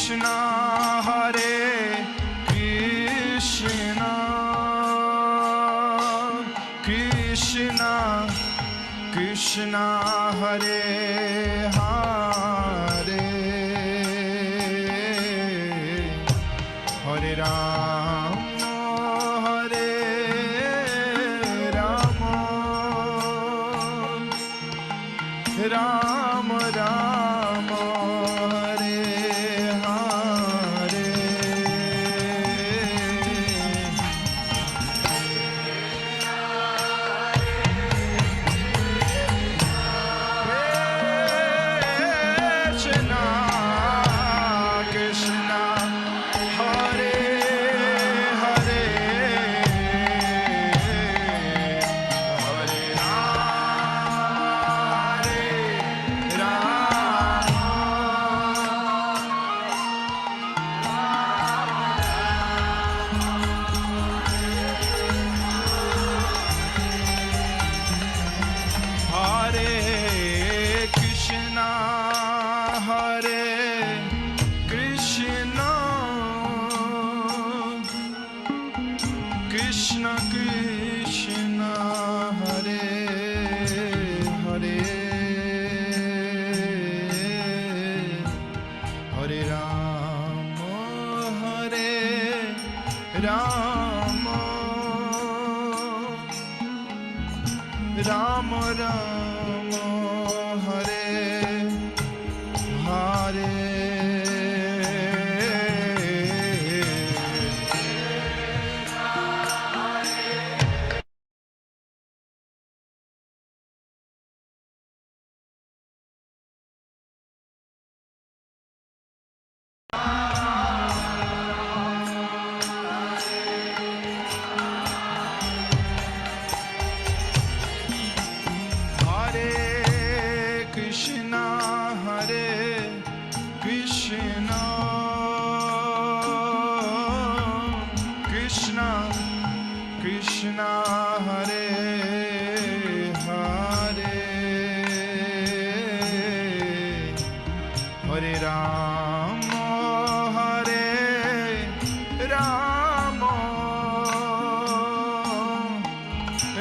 Krishna, Hare Krishna, Krishna Krishna, Hare Hare, Hare Rama, Hare Rama, Rama Rama, Hare Hare. Krishna, Krishna, Hare Hare, Hare Rama, Hare Hare Krishna, Hare Krishna, Krishna Krishna, Hare Hare, Hare Rama, Hare Rama, Rama Rama, Hare Hare. Hare Krishna, Hare Krishna, Krishna Krishna, Hare Hare, Hare Rama, Hare Rama,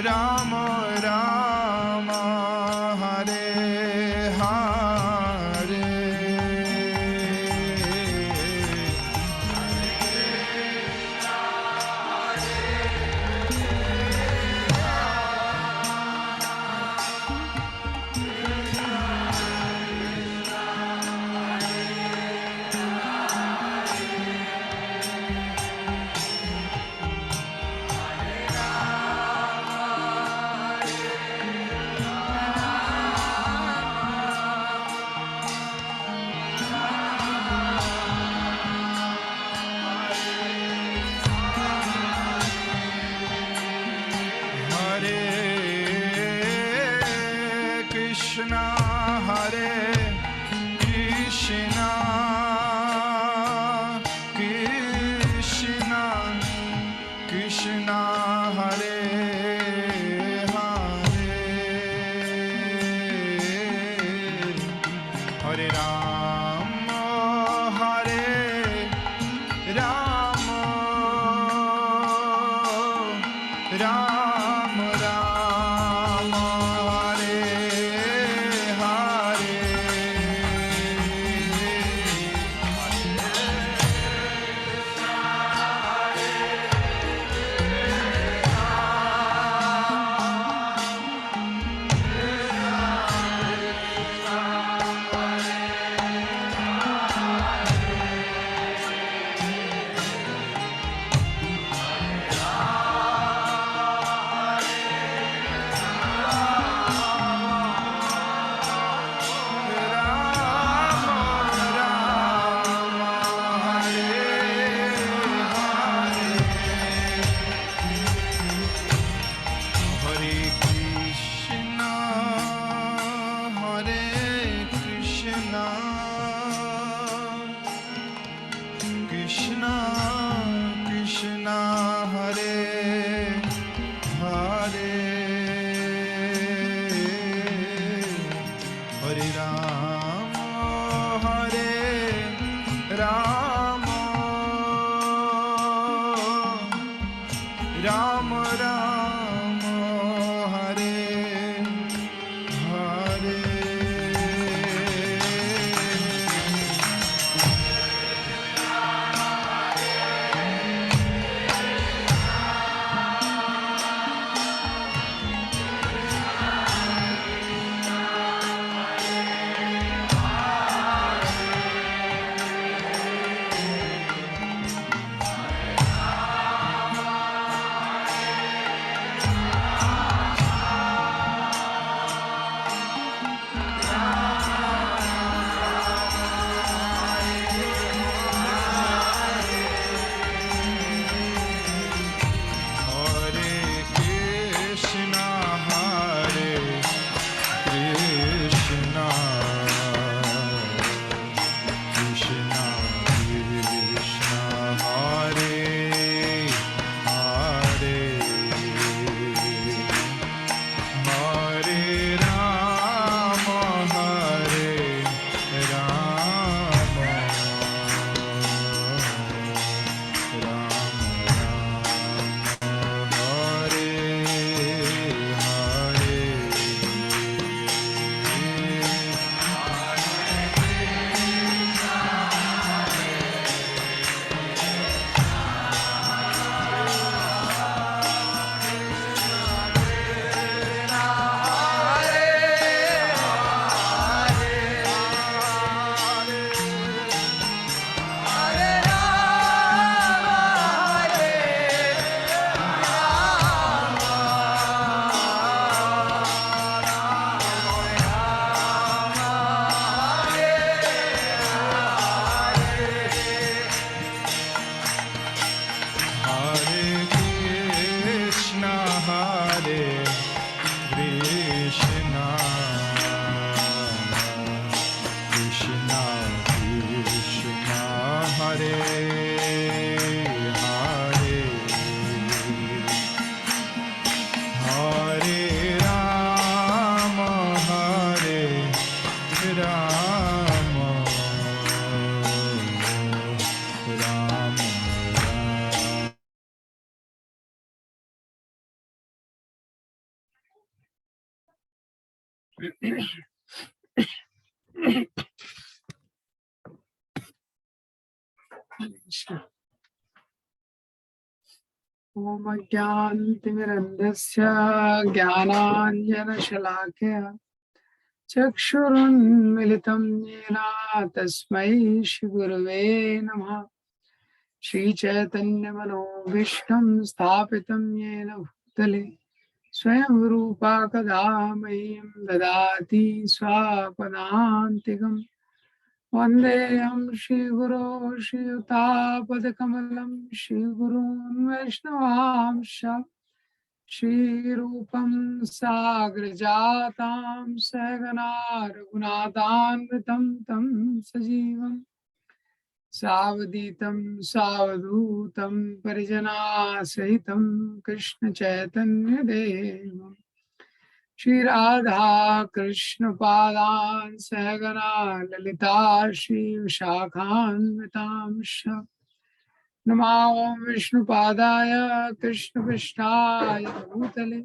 Rama Rama, Hare Hare. Krishna, Hare Krishna, Krishna Krishna, Hare Hare, Hare Rama, Hare Rama, Rama Rama, Hare Hare. Hare Rama, Hare Rama. Ram Ram ओम ज्ञानतिमिरन्धस्य ज्ञानाञ्जनशलाकया चक्षुरुन्मिलितं येन तस्मै श्रीगुरवे नमः। श्रीचैतन्यमनोभीष्टं स्थापितं येन भूतले स्वयं रूपा कदा मह्यं ददाति स्वापदान्तिकम्। वन्देऽहं श्रीगुरो श्रीयुतापदकमलं श्रीगुरून् वैष्णवांश्च श्रीरूपं साग्रजातां सहगना रघुनाथान्वितं तं सजीवं सावधूतं सावधूतं परिजनासहितं कृष्णचैतन्यदेवम् श्री राधा कृष्ण पादान सहगना ललिता श्री विशाखान्वितांश नमो विष्णुपादाय कृष्ण पृष्ठाय भूतले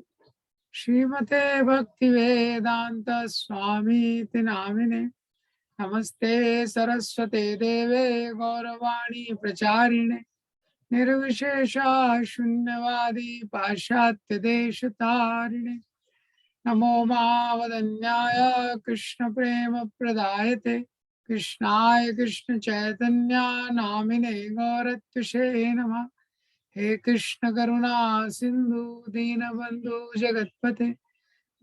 श्रीमते भक्तिवेदांत स्वामी नामिने नमस्ते सरस्वते देवे गौरवाणी प्रचारिणे निर्विशेषा शून्यवादी पाश्चात्य देश तारिणे नमो मावदन्याय कृष्ण प्रेम प्रदायते कृष्णाय कृष्ण चैतन्य नामिने गौरत्विषे नमः। हे कृष्ण करुणा सिंधु दीनबंधु जगत्पते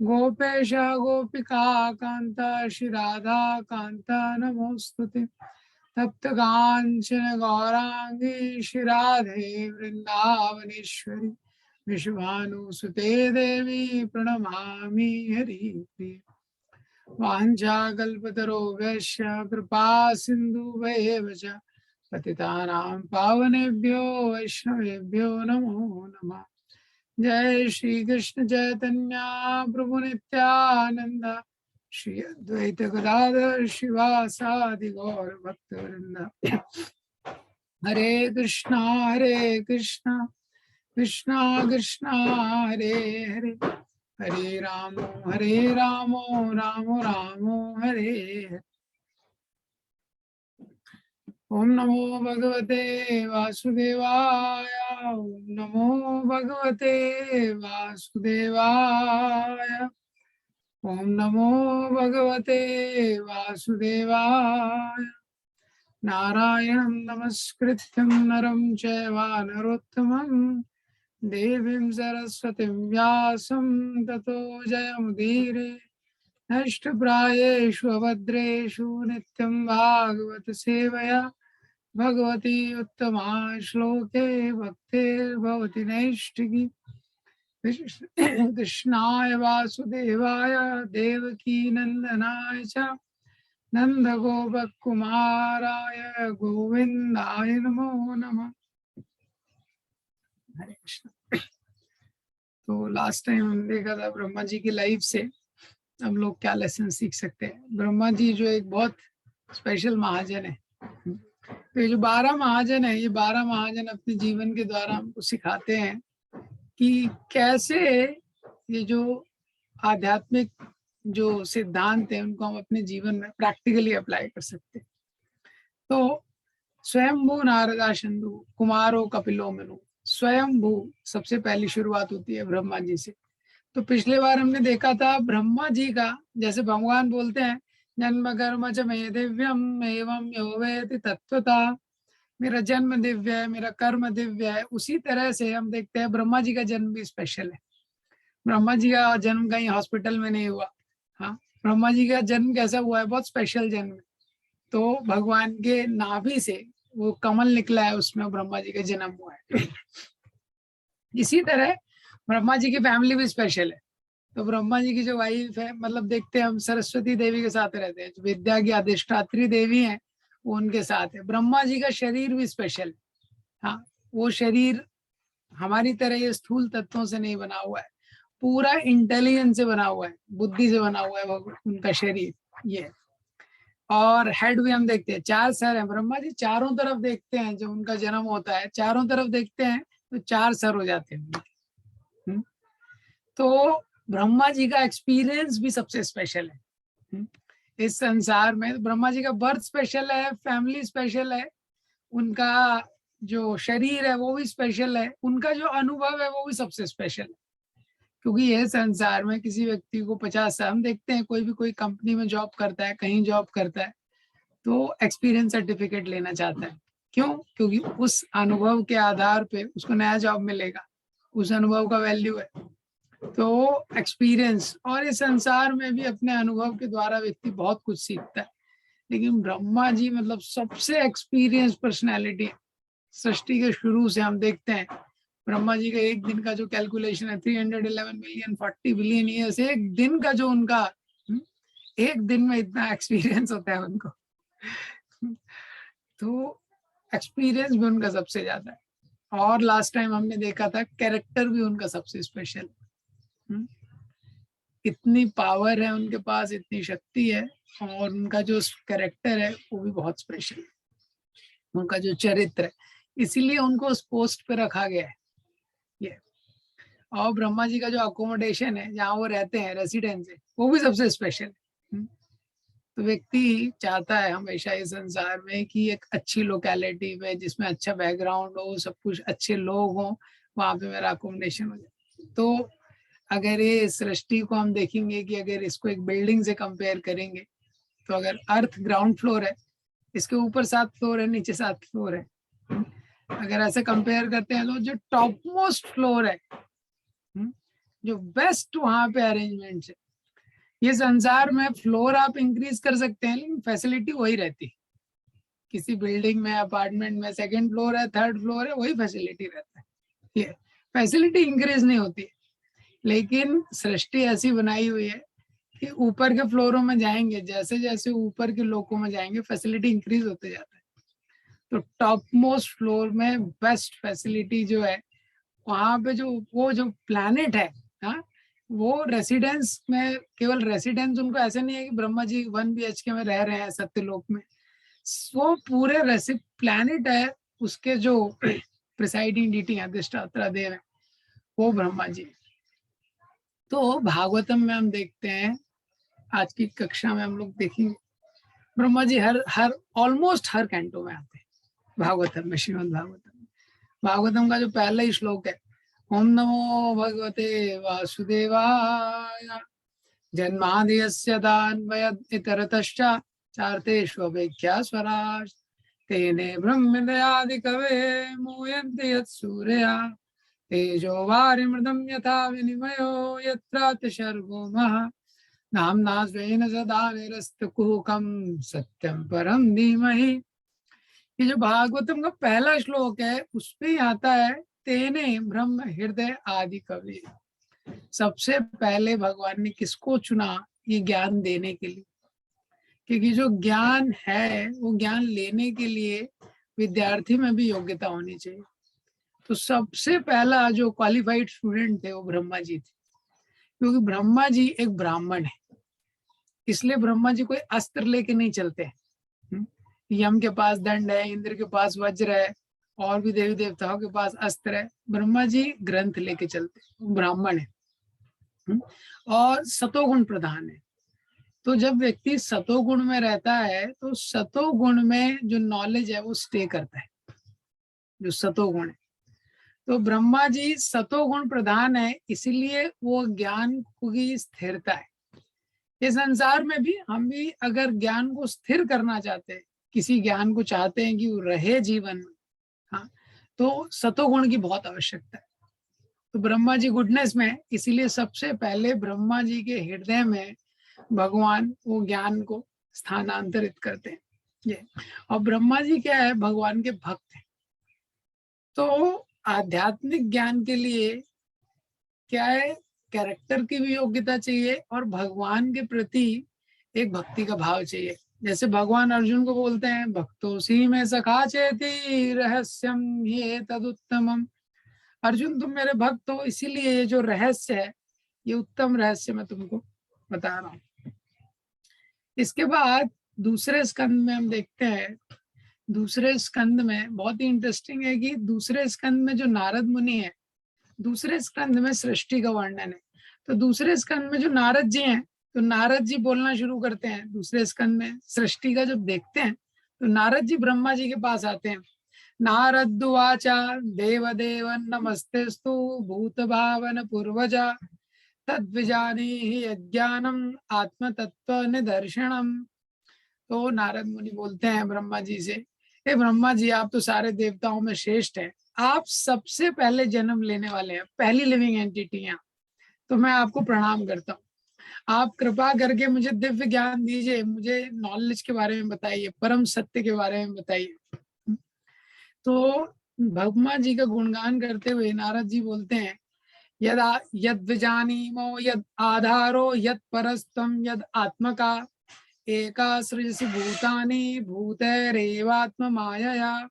गोपेश गोपिका कांता श्री राधा कांता नमोस्तुते तप्त कांचन गौरांगी श्री राधे वृंदावनेश्वरी विश्वानुसुते देवी प्रणमामि हरिप्रिये वाञ्छाकल्पतरुभ्यश्च कृपा सिन्धुभ्येव च पतितानां पावनेभ्यो वैष्णवेभ्यो नमो नमः। जय श्री कृष्ण चैतन्य प्रभु नित्यानंद श्री अद्वैत गदाधर शिवासादि गौर भक्तवृंद हरे कृष्णा कृष्णा कृष्णा हरे हरे हरे राम राम राम हरे हरे। ओम नमो भगवते वासुदेवाय ओम नमो भगवते वासुदेवाय ओम नमो भगवते वासुदेवाय नारायणं नमस्कृत्यं नरं चैव नरोत्तमं देवीं सरस्वतीं व्यासं ततो जयमुदीरये नष्टप्रायेषु अभद्रेषु नित्यं भागवत सेवया भगवती उत्तमा श्लोके भक्तिर्भवति नैष्ठिकी कृष्णाय वासुदेवाय देवकी नंदनाय च नंदगोपकुमाराय गोविंदाय नमो नमः। हरे कृष्ण। तो लास्ट टाइम हम देखा था ब्रह्मा जी की लाइफ से हम लोग क्या लेसन सीख सकते हैं। ब्रह्मा जी जो एक बहुत स्पेशल महाजन है, तो ये जो 12 महाजन है, ये 12 महाजन अपने जीवन के द्वारा हमको सिखाते हैं कि कैसे ये जो आध्यात्मिक जो सिद्धांत है उनको हम अपने जीवन में प्रैक्टिकली अप्लाई कर सकते हैं। तो स्वयंभू नारदा शंदु कुमारो कपिलो मनु, स्वयंभू सबसे पहली शुरुआत होती है ब्रह्मा जी से। तो पिछले बार हमने देखा था ब्रह्मा जी का, जैसे भगवान बोलते हैं जन्म कर्म च मे दिव्यम एवं यो वेति तत्वता, मेरा जन्म दिव्य है, मेरा कर्म दिव्य है। उसी तरह से हम देखते हैं ब्रह्मा जी का जन्म भी स्पेशल है। ब्रह्मा जी का जन्म कहीं हॉस्पिटल में नहीं हुआ। हाँ, ब्रह्मा जी का जन्म कैसा हुआ है, बहुत स्पेशल जन्म है। तो भगवान के नाभि से वो कमल निकला है, उसमें ब्रह्मा जी का जन्म हुआ है। इसी तरह ब्रह्मा जी की फैमिली भी स्पेशल है। तो ब्रह्मा जी की जो वाइफ है, मतलब देखते हैं हम सरस्वती देवी के साथ रहते हैं, जो विद्या की अधिष्ठात्री देवी है वो उनके साथ है। ब्रह्मा जी का शरीर भी स्पेशल है। हाँ, वो शरीर हमारी तरह ये स्थूल तत्वों से नहीं बना हुआ है, पूरा इंटेलिजेंस से बना हुआ है, बुद्धि से बना हुआ है उनका शरीर। ये और हेड भी हम देखते हैं, 4 सर हैं। ब्रह्मा जी चारों तरफ देखते हैं, जब उनका जन्म होता है चारों तरफ देखते हैं तो 4 सर हो जाते हैं उनके। तो ब्रह्मा जी का एक्सपीरियंस भी सबसे स्पेशल है इस संसार में। ब्रह्मा जी का बर्थ स्पेशल है, फैमिली स्पेशल है, उनका जो शरीर है वो भी स्पेशल है, उनका जो अनुभव है वो भी सबसे स्पेशल है। क्योंकि यह संसार में किसी व्यक्ति को 50 साल, हम देखते हैं कोई भी कोई कंपनी में जॉब करता है, कहीं जॉब करता है, तो एक्सपीरियंस सर्टिफिकेट लेना चाहता है। क्यों? क्योंकि उस अनुभव के आधार पे उसको नया जॉब मिलेगा, उस अनुभव का वैल्यू है। तो एक्सपीरियंस, और इस संसार में भी अपने अनुभव के द्वारा व्यक्ति बहुत कुछ सीखता है। लेकिन ब्रह्मा जी मतलब सबसे एक्सपीरियंस पर्सनैलिटी। सृष्टि के शुरू से हम देखते हैं ब्रह्मा जी का एक दिन का जो कैलकुलेशन है 311 मिलियन 40 बिलियन ईयर्स, एक दिन का जो उनका एक दिन में इतना एक्सपीरियंस होता है उनको तो एक्सपीरियंस भी उनका सबसे ज्यादा है। और लास्ट टाइम हमने देखा था कैरेक्टर भी उनका सबसे स्पेशल है। इतनी पावर है उनके पास, इतनी शक्ति है, और उनका जो कैरेक्टर है वो भी बहुत स्पेशल है, उनका जो चरित्र है, इसीलिए उनको उस पोस्ट पे रखा गया है ये। और ब्रह्मा जी का जो अकोमोडेशन है, जहाँ वो रहते हैं, रेसिडेंस है, वो भी सबसे स्पेशल है। तो व्यक्ति चाहता है हमेशा इस संसार में कि एक अच्छी लोकेलिटी में, जिसमें अच्छा बैकग्राउंड हो, सब कुछ अच्छे लोग हों, वहां पे मेरा अकोमोडेशन हो जाए। तो अगर ये सृष्टि को हम देखेंगे कि अगर इसको एक बिल्डिंग से कंपेयर करेंगे, तो अगर अर्थ ग्राउंड फ्लोर है, इसके ऊपर 7 फ्लोर है, नीचे 7 फ्लोर है। अगर ऐसे कंपेयर करते हैं तो जो टॉप मोस्ट फ्लोर है, जो बेस्ट वहां पे अरेंजमेंट है, ये संसार में फ्लोर आप इंक्रीज कर सकते हैं लेकिन फैसिलिटी वही रहती है। किसी बिल्डिंग में, अपार्टमेंट में सेकंड फ्लोर है, थर्ड फ्लोर है, वही फैसिलिटी रहता है, ये फैसिलिटी इंक्रीज नहीं होती है। लेकिन सृष्टि ऐसी बनाई हुई है कि ऊपर के फ्लोरों में जाएंगे, जैसे जैसे ऊपर के लोकों में जाएंगे फैसिलिटी इंक्रीज होते जाता है। तो टॉप मोस्ट फ्लोर में बेस्ट फैसिलिटी जो है, वहां पे जो वो जो प्लैनेट है, हाँ, वो रेसिडेंस में, केवल रेसिडेंस उनको ऐसे नहीं है कि ब्रह्मा जी 1 BHK में रह रहे हैं सत्यलोक में, वो पूरे प्लैनेट है, उसके जो प्रिसाइडिंग डीटी अधिष्ठाता देव है वो ब्रह्मा जी। तो भागवतम में हम देखते हैं, आज की कक्षा में हम लोग देखेंगे ब्रह्मा जी हर हर ऑलमोस्ट हर कैंटो में आते हैं भागवतम में, श्रीमद् भागवतम। भागवतम का जो पहला ही श्लोक है, ओम नमो भगवते वासुदेवाय जन्माद्यस्य दान्वयदितरतश्च चार्तेष्वभिख्या स्वराज तेने ब्रह्मदयादि कवे मूयन्ते यत्सूरया तेजो वारिमृदं यथा विनिमयो यत्र तिसर्गो महः नाम्ना स्वेन सदा निरस्तकुहकं सत्यं परं धीमहि। ये जो भागवतम का पहला श्लोक है उसमें ही आता है, तेने ब्रह्म हृदय आदि कवि। सबसे पहले भगवान ने किसको चुना ये ज्ञान देने के लिए? क्योंकि जो ज्ञान है वो ज्ञान लेने के लिए विद्यार्थी में भी योग्यता होनी चाहिए। तो सबसे पहला जो क्वालिफाइड स्टूडेंट थे वो ब्रह्मा जी थे, क्योंकि ब्रह्मा जी एक ब्राह्मण है, इसलिए ब्रह्मा जी कोई अस्त्र लेके नहीं चलते हैं। यम के पास दंड है, इंद्र के पास वज्र है, और भी देवी देवताओं के पास अस्त्र है, ब्रह्मा जी ग्रंथ लेके चलते, ब्राह्मण है। और सतोगुण प्रधान है। तो जब व्यक्ति सतोगुण में रहता है तो सतोगुण में जो नॉलेज है वो स्टे करता है, जो सतोगुण है। तो ब्रह्मा जी सतोगुण प्रधान है, इसीलिए वो ज्ञान की स्थिरता है। इस संसार में भी हम भी अगर ज्ञान को स्थिर करना चाहते हैं, किसी ज्ञान को चाहते हैं कि वो रहे जीवन में, हाँ, तो सतोगुण की बहुत आवश्यकता है। तो ब्रह्मा जी गुडनेस में, इसीलिए सबसे पहले ब्रह्मा जी के हृदय में भगवान वो ज्ञान को स्थानांतरित करते हैं ये। और ब्रह्मा जी क्या है, भगवान के भक्त हैं। तो आध्यात्मिक ज्ञान के लिए क्या है, कैरेक्टर की भी योग्यता चाहिए और भगवान के प्रति एक भक्ति का भाव चाहिए। जैसे भगवान अर्जुन को बोलते हैं, भक्तोसी में सखा चेति रहस्यम ये तदुत्तमम। अर्जुन तुम मेरे भक्त हो, इसीलिए ये जो रहस्य है, ये उत्तम रहस्य मैं तुमको बता रहा हूँ। इसके बाद दूसरे स्कंद में हम देखते हैं, दूसरे स्कंद में बहुत ही इंटरेस्टिंग है कि दूसरे स्कंद में जो नारद मुनि है, दूसरे स्कंद में सृष्टि का वर्णन है। तो दूसरे स्कंद में जो नारद जी हैं, तो नारद जी बोलना शुरू करते हैं। दूसरे स्कंद में सृष्टि का जब देखते हैं तो नारद जी ब्रह्मा जी के पास आते हैं। नारदुवाचा देवदेव नमस्तेस्तु भूत भावन पूर्वजा तद्विजानीहि अज्ञानम आत्मतत्व निदर्शनम। तो नारद मुनि बोलते हैं ब्रह्मा जी से, हे ब्रह्मा जी, आप तो सारे देवताओं में श्रेष्ठ हैं, आप सबसे पहले जन्म लेने वाले हैं, पहली लिविंग एंटिटी हैं, तो मैं आपको प्रणाम करता हूँ। आप कृपा करके मुझे दिव्य ज्ञान दीजिए, मुझे नॉलेज के बारे में बताइए, परम सत्य के बारे में बताइए। तो ब्रह्मा जी का गुणगान करते हुए नारद जी बोलते हैं, यदा यद विजानीमो यद आधारो यद परस्तम यद आत्मका एका सृजसि भूतानि भूतैरेवात्म मायया।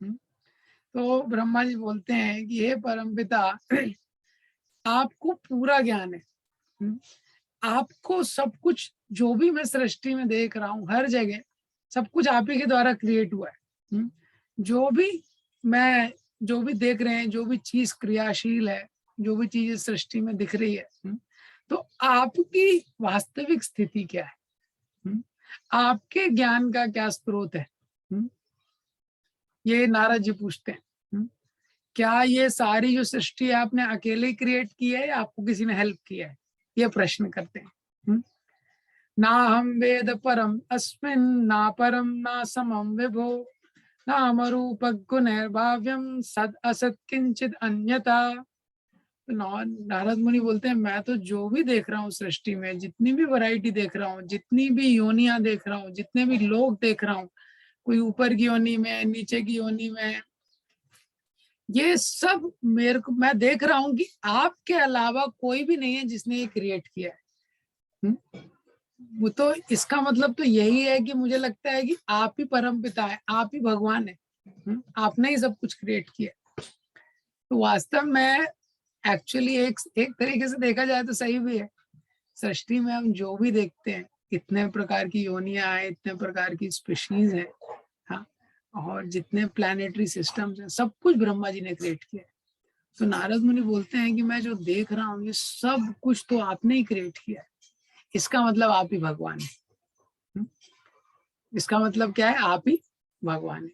तो ब्रह्मा जी बोलते हैं कि हे परमपिता, आपको पूरा ज्ञान है, आपको सब कुछ जो भी मैं सृष्टि में देख रहा हूँ, हर जगह सब कुछ आप ही के द्वारा क्रिएट हुआ है। जो भी देख रहे हैं, जो भी चीज क्रियाशील है, जो भी चीज सृष्टि में दिख रही है, तो आपकी वास्तविक स्थिति क्या है, आपके ज्ञान का क्या स्रोत है? ये नारद जी पूछते हैं। क्या ये सारी जो सृष्टि आपने अकेले क्रिएट की है या आपको किसी ने हेल्प किया है? ये प्रश्न करते हैं। ना हम वेद परम अस्मिन ना परम ना समम विभो नाम रूप गुणैर्भाव्यम सद असत किंचित अन्यथा। नारद मुनि बोलते हैं, मैं तो जो भी देख रहा हूँ सृष्टि में, जितनी भी वैरायटी देख रहा हूँ, जितनी भी योनियां देख रहा हूँ, जितने भी लोग देख रहा हूँ, कोई ऊपर की योनि में, नीचे की योनि में, ये सब मेरे को, मैं देख रहा हूँ कि आपके अलावा कोई भी नहीं है जिसने ये क्रिएट किया है। वो तो इसका मतलब तो यही है कि मुझे लगता है कि आप ही परम पिता है, आप ही भगवान है, आपने ही सब कुछ क्रिएट किया। तो वास्तव में एक्चुअली एक तरीके से देखा जाए तो सही भी है। सृष्टि में हम जो भी देखते हैं, इतने प्रकार की योनियां हैं, इतने प्रकार की स्पीशीज हैं, हाँ, और जितने प्लानिटरी सिस्टम्स हैं, सब कुछ ब्रह्मा जी ने क्रिएट किया है। तो नारद मुनि बोलते हैं कि मैं जो देख रहा हूँ ये सब कुछ तो आपने ही क्रिएट किया है, इसका मतलब आप ही भगवान है। इसका मतलब क्या है? आप ही भगवान है।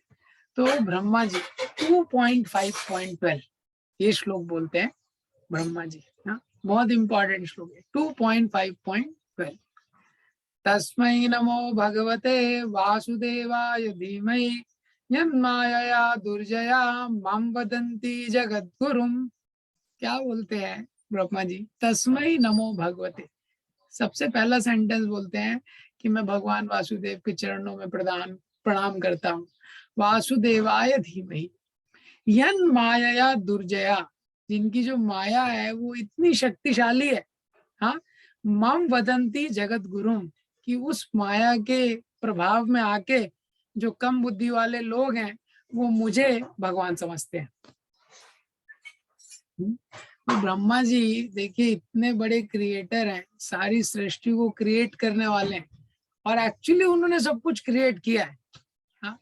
तो ब्रह्मा जी 2.5.12 ये श्लोक बोलते हैं ब्रह्मा जी, हाँ, बहुत इंपॉर्टेंट श्लोक है। 2.5.12 तस्मै नमो भगवते वासुदेवाय धीमहि यन्मायया दुर्जया मां वदन्ति जगद्गुरुम। क्या बोलते हैं ब्रह्मा जी? तस्मै नमो भगवते, सबसे पहला सेंटेंस बोलते हैं कि मैं भगवान वासुदेव के चरणों में प्रणाम करता हूँ। वासुदेवाय धीमहि यन माया दुर्जया, जिनकी जो माया है वो इतनी शक्तिशाली है, हाँ, मम वदंती जगत गुरुम, कि उस माया के प्रभाव में आके जो कम बुद्धि वाले लोग हैं वो मुझे भगवान समझते हैं। तो ब्रह्मा जी देखिए इतने बड़े क्रिएटर हैं, सारी सृष्टि को क्रिएट करने वाले हैं, और एक्चुअली उन्होंने सब कुछ क्रिएट किया है, हाँ,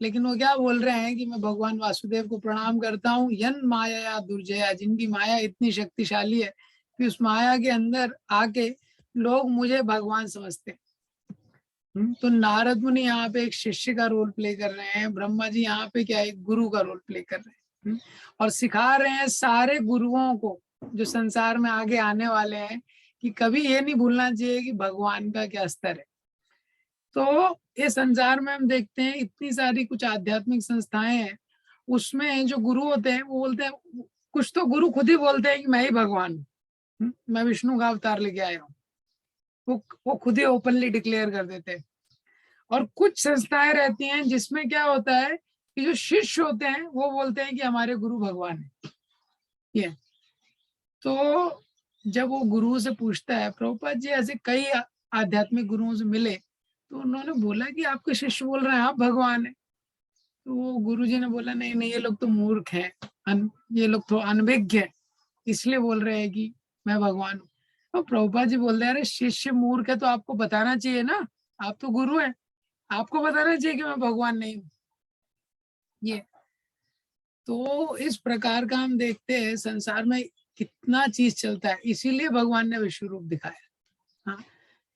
लेकिन वो क्या बोल रहे हैं कि मैं भगवान वासुदेव को प्रणाम करता हूँ, यन माया दुर्जया, जिनकी माया इतनी शक्तिशाली है कि उस माया के अंदर आके लोग मुझे भगवान समझते हैं। तो नारद मुनि यहाँ पे एक शिष्य का रोल प्ले कर रहे हैं, ब्रह्मा जी यहाँ पे क्या एक गुरु का रोल प्ले कर रहे हैं, और सिखा रहे हैं सारे गुरुओं को जो संसार में आगे आने वाले हैं कि कभी ये नहीं भूलना चाहिए कि भगवान का क्या स्तर है। तो ये संसार में हम देखते हैं इतनी सारी कुछ आध्यात्मिक संस्थाएं हैं, उसमें जो गुरु होते हैं वो बोलते हैं, कुछ तो गुरु खुद ही बोलते हैं कि मैं ही भगवान हूँ, मैं विष्णु का अवतार लेके आया हूँ, वो खुद ही ओपनली डिक्लेयर कर देते हैं। और कुछ संस्थाएं रहती हैं जिसमें क्या होता है कि जो शिष्य होते हैं वो बोलते हैं कि हमारे गुरु भगवान है। ये तो जब वो गुरु से पूछता है, प्रभुपाद जी ऐसे कई आध्यात्मिक गुरुओं से मिले तो उन्होंने बोला कि आपके शिष्य बोल रहे हैं आप भगवान है। तो वो गुरु जी ने बोला नहीं नहीं, ये लोग तो मूर्ख हैं, ये लोग तो अनभिज्ञ हैं, इसलिए बोल रहे हैं कि मैं भगवान हूँ। तो प्रभुपाद जी बोल रहे हैं, अरे शिष्य मूर्ख है तो आपको बताना चाहिए ना, आप तो गुरु हैं, आपको बताना चाहिए कि मैं भगवान नहीं हूँ। ये तो इस प्रकार का हम देखते हैं संसार में कितना चीज चलता है, इसीलिए भगवान ने विश्व रूप दिखाया। हाँ,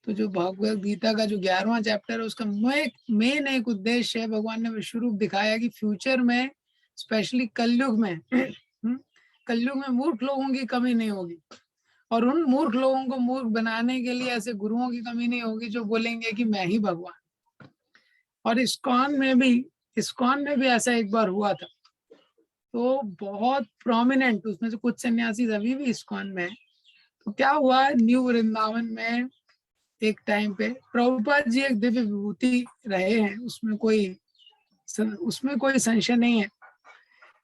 तो जो भगवत गीता का जो 11वां चैप्टर है उसका मेन एक उद्देश्य है, भगवान ने विश्व रूप दिखाया कि फ्यूचर में स्पेशली कलयुग में कलयुग में मूर्ख लोगों की कमी नहीं होगी, और उन मूर्ख लोगों को मूर्ख बनाने के लिए ऐसे गुरुओं की कमी नहीं होगी जो बोलेंगे कि मैं ही भगवान। और इस्कॉन में भी ऐसा एक बार हुआ था। तो बहुत प्रोमिनेंट उसमें से कुछ सन्यासी अभी भी इस्कॉन में है। तो क्या हुआ, न्यू वृंदावन में एक टाइम पे प्रभुपाद जी एक दिव्य विभूति रहे हैं, उसमें कोई संशय नहीं है।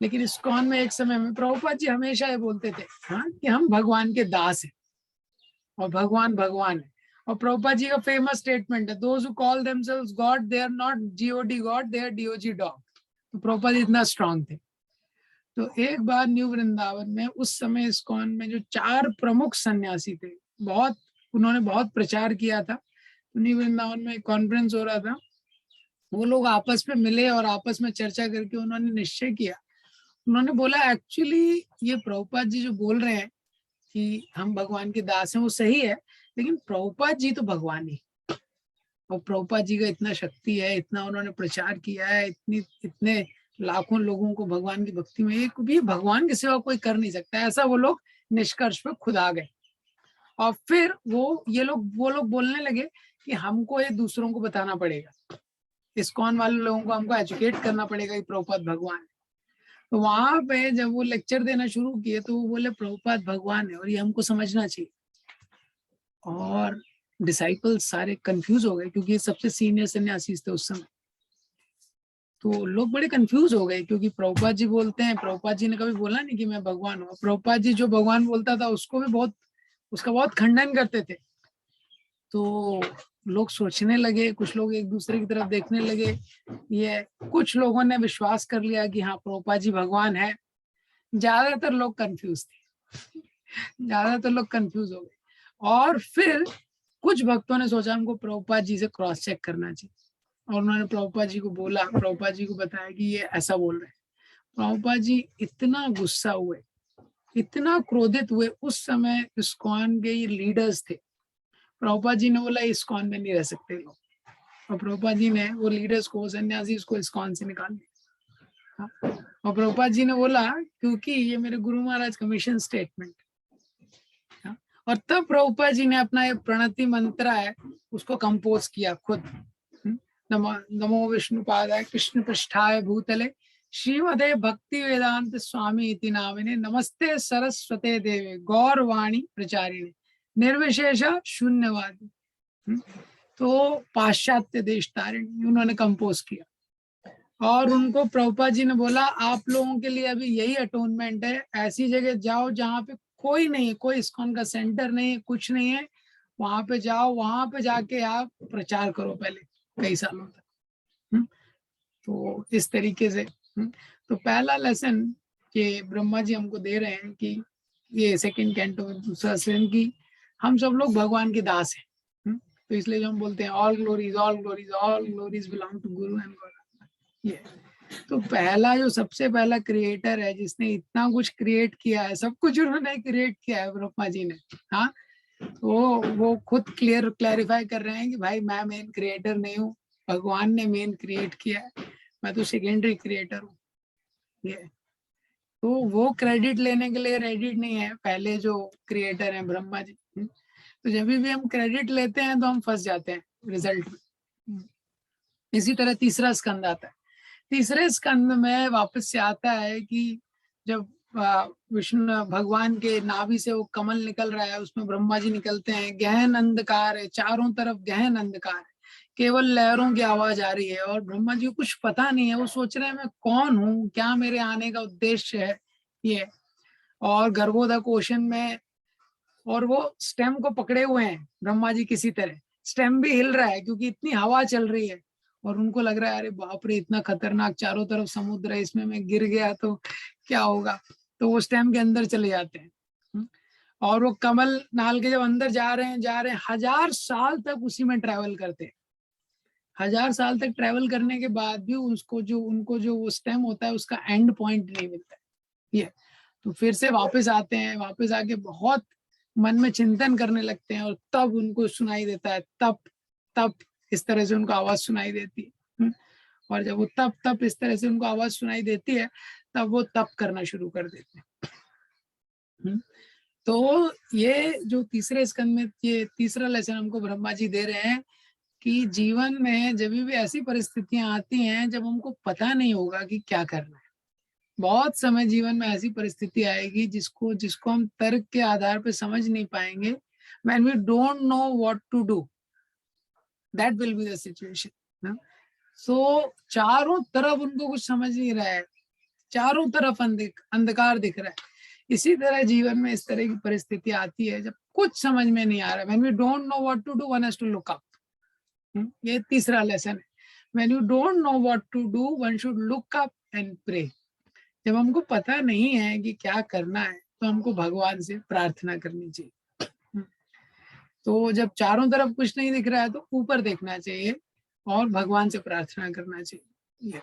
लेकिन इस्कॉन में एक समय में प्रभुपाद जी हमेशा ये बोलते थे, हाँ, कि हम भगवान के दास हैं और भगवान भगवान है। और प्रभुपाद जी का फेमस स्टेटमेंट है, those who call themselves God they are not GOD God, they are DOG dog. तो प्रभुपाद जी इतना स्ट्रांग थे। तो एक बार न्यू वृंदावन में उस समय इस्कॉन में जो 4 प्रमुख सन्यासी थे, उन्होंने बहुत प्रचार किया था। तो न्यू वृंदावन में एक कॉन्फ्रेंस हो रहा था, वो लोग आपस में मिले और आपस में चर्चा करके उन्होंने निश्चय किया, उन्होंने बोला एक्चुअली ये प्रभुपाद जी जो बोल रहे हैं कि हम भगवान के दास हैं वो सही है, लेकिन प्रभुपाद जी तो भगवान ही, और प्रभुपाद जी का इतना शक्ति है, इतना उन्होंने प्रचार किया है, इतने लाखों लोगों को भगवान की भक्ति में, एक भी भगवान के सिवा कोई कर नहीं सकता, ऐसा वो लोग निष्कर्ष पे खुद आ गए। और फिर वो लोग बोलने लगे कि हमको ये दूसरों को बताना पड़ेगा, इस्कॉन वाले लोगों को हमको एजुकेट करना पड़ेगा कि प्रभुपाद भगवान है। तो वहां पे जब वो लेक्चर देना शुरू किए तो वो बोले प्रभुपाद भगवान है और ये हमको समझना चाहिए। और डिसाइपल्स सारे कंफ्यूज हो गए, क्योंकि ये सबसे सीनियर सन्यासी थे उस समय। तो लोग बड़े कंफ्यूज हो गए, क्योंकि प्रभुपाद जी बोलते हैं, प्रभुपाद जी ने कभी बोला नहीं कि मैं भगवान हूँ। प्रभुपाद जी जो भगवान बोलता था उसको भी उसका बहुत खंडन करते थे। तो लोग सोचने लगे, कुछ लोग एक दूसरे की तरफ देखने लगे, ये कुछ लोगों ने विश्वास कर लिया कि हाँ प्रभुपाद जी भगवान है। ज्यादातर लोग कंफ्यूज थे, ज्यादातर लोग कंफ्यूज हो गए। और फिर कुछ भक्तों ने सोचा हमको प्रभुपाद जी से क्रॉस चेक करना चाहिए, और उन्होंने प्रभुपाद जी को बोला, प्रभुपाद जी को बताया कि ये ऐसा बोल रहे हैं। प्रभुपाद जी इतना गुस्सा हुए, इतना क्रोधित हुए। उस समय इस्कॉन के ये लीडर्स थे। प्रभुपाद जी ने बोला इस्कॉन में नहीं रह सकते लोग, और प्रभुपाद जी ने वो लीडर्स को, सन्यासी को इस्कॉन से निकाल दिया। और प्रभुपाद जी ने बोला क्योंकि ये मेरे गुरु महाराज का मिशन स्टेटमेंट। और तब प्रभुपाद जी ने अपना ये प्रणति मंत्र है उसको कंपोज किया खुद। नमो विष्णुपादाय कृष्ण पृष्ठाय भूतले श्रीमदे भक्ति वेदांत स्वामी इति नामिने नमस्ते सरस्वते देवे गौरवाणी प्रचारिणे निर्विशेष शून्यवादी। तो पाश्चात्य देश तारिणी उन्होंने कंपोज किया। और उनको प्रभुपाद जी ने बोला आप लोगों के लिए अभी यही अटोनमेंट है, ऐसी जगह जाओ जहाँ पे कोई नहीं है, कोई इस्कॉन का सेंटर नहीं है, कुछ नहीं है, वहां पे जाओ, वहां पे जाके आप प्रचार करो पहले कई सालों तक। तो इस तरीके से तो पहला लेसन ये ब्रह्मा जी हमको दे रहे हैं कि ये सेकंड कैंटो में दूसरा लेसन की हम सब लोग भगवान के दास हैं। तो इसलिए जो हम बोलते हैं all glories belong to Guru and God. ये तो सबसे पहला क्रिएटर है जिसने इतना कुछ क्रिएट किया है, सब कुछ उन्होंने क्रिएट किया है ब्रह्मा जी ने। हाँ, तो वो खुद क्लैरिफाई कर रहे हैं कि भाई मैं मेन क्रिएटर नहीं हूँ, भगवान ने मेन क्रिएट किया है, मैं तो सेकेंडरी क्रिएटर हूँ। ये तो वो क्रेडिट लेने के लिए रेडिट नहीं है, पहले जो क्रिएटर है ब्रह्मा जी। तो जब भी हम क्रेडिट लेते हैं तो हम फंस जाते हैं रिजल्ट में। इसी तरह तीसरा स्कंद आता है। तीसरे स्कंद में वापस से आता है कि जब विष्णु भगवान के नाभि से वो कमल निकल रहा है, उसमें ब्रह्मा जी निकलते हैं, गहन अंधकार है, चारों तरफ गहन अंधकार है, केवल लहरों की आवाज आ रही है, और ब्रह्मा जी को कुछ पता नहीं है, वो सोच रहे हैं मैं कौन हूँ, क्या मेरे आने का उद्देश्य है ये। और गर्भोदक ओशन में, और वो स्टेम को पकड़े हुए हैं ब्रह्मा जी किसी तरह, स्टेम भी हिल रहा है क्योंकि इतनी हवा चल रही है, और उनको लग रहा है अरे बाप रे इतना खतरनाक चारों तरफ समुद्र है, इसमें मैं गिर गया तो क्या होगा। तो वो स्टेम के अंदर चले जाते हैं, और वो कमल नाल के जब अंदर जा रहे हैं 1000 साल तक उसी में ट्रेवल करते हैं, 1000 साल तक ट्रेवल करने के बाद भी उनको जो वो स्टेम होता है उसका एंड पॉइंट नहीं मिलता है। ये तो फिर से वापस आते हैं, वापस आके बहुत मन में चिंतन करने लगते हैं और तब उनको सुनाई देता है, तब इस तरह से उनको आवाज सुनाई देती है। और जब वो तब इस तरह से उनको आवाज सुनाई देती है, तब वो तप करना शुरू कर देते हैं। तो ये जो तीसरे स्कंद में ये तीसरा लेसन हमको ब्रह्मा जी दे रहे हैं कि जीवन में जब भी ऐसी परिस्थितियां आती हैं जब हमको पता नहीं होगा कि क्या करना है। बहुत समय जीवन में ऐसी परिस्थिति आएगी जिसको जिसको हम तर्क के आधार पे समझ नहीं पाएंगे। When we don't know what to do, that will be the situation. So चारों तरफ उनको कुछ समझ नहीं रहा है, चारों तरफ अंधकार दिख रहा है। इसी तरह जीवन में इस तरह की परिस्थिति आती है जब कुछ समझ में नहीं आ रहा है। When we don't know what to do, one has to look up. ये तीसरा लेसन है। When you don't know what to do, one should look up and pray. जब हमको पता नहीं है कि क्या करना है तो हमको भगवान से प्रार्थना करनी चाहिए। तो जब चारों तरफ कुछ नहीं दिख रहा है तो ऊपर देखना चाहिए और भगवान से प्रार्थना करना चाहिए।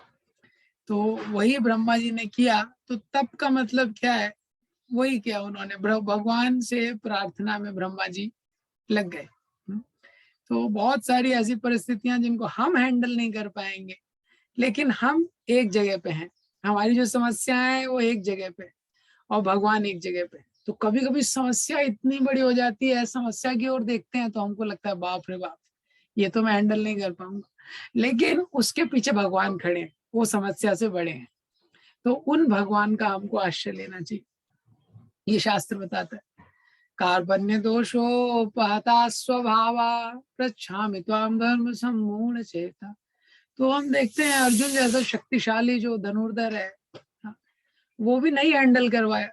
तो वही ब्रह्मा जी ने किया। तो तप का मतलब क्या है, वही किया उन्होंने, भगवान से प्रार्थना में ब्रह्मा जी लग गए। तो बहुत सारी ऐसी परिस्थितियां जिनको हम हैंडल नहीं कर पाएंगे, लेकिन हम एक जगह पे हैं, हमारी जो समस्या है वो एक जगह पे और भगवान एक जगह पे। तो कभी कभी समस्या इतनी बड़ी हो जाती है, समस्या की ओर देखते हैं तो हमको लगता है बाप रे बाप, ये तो मैं हैंडल नहीं कर पाऊंगा, लेकिन उसके पीछे भगवान खड़े हैं, वो समस्या से बड़े हैं। तो उन भगवान का हमको आश्रय लेना चाहिए, ये शास्त्र बताता है। कार्पण्य दोषोपहता स्वभावा पृच्छामि त्वां धर्म सम्मूढ़ चेता। तो हम देखते हैं अर्जुन जैसा शक्तिशाली जो धनुर्धर है, वो भी नहीं हैंडल करवाया,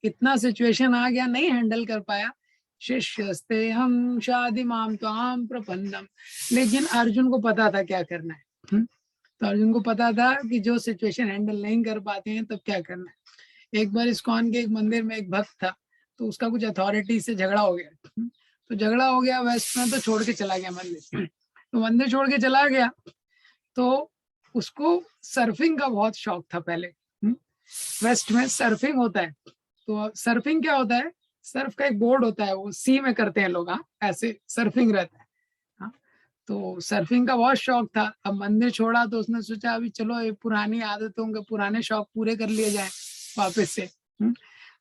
इतना सिचुएशन आ गया, नहीं हैंडल कर पाया। शिष्यस्ते हम शादी माम त्वाम प्रपन्नम। लेकिन अर्जुन को पता था क्या करना है। तो अर्जुन को पता था कि जो सिचुएशन हैंडल नहीं कर पाते हैं तब क्या करना है। एक बार इस्कॉन के एक मंदिर में एक भक्त था, तो उसका कुछ अथॉरिटी से झगड़ा हो गया। तो झगड़ा हो गया, वेस्ट में तो छोड़ के चला गया मंदिर। तो मंदिर छोड़ के चला गया, तो उसको सर्फिंग का बहुत शौक था पहले। वेस्ट में सर्फिंग होता है। तो सर्फिंग क्या होता है, सर्फ का एक बोर्ड होता है, वो सी में करते हैं लोग, ऐसे सर्फिंग रहता है। तो सर्फिंग का बहुत शौक था। अब मंदिर छोड़ा तो उसने सोचा अभी चलो ये पुरानी आदतों के पुराने शौक पूरे कर लिए जाए वापस से।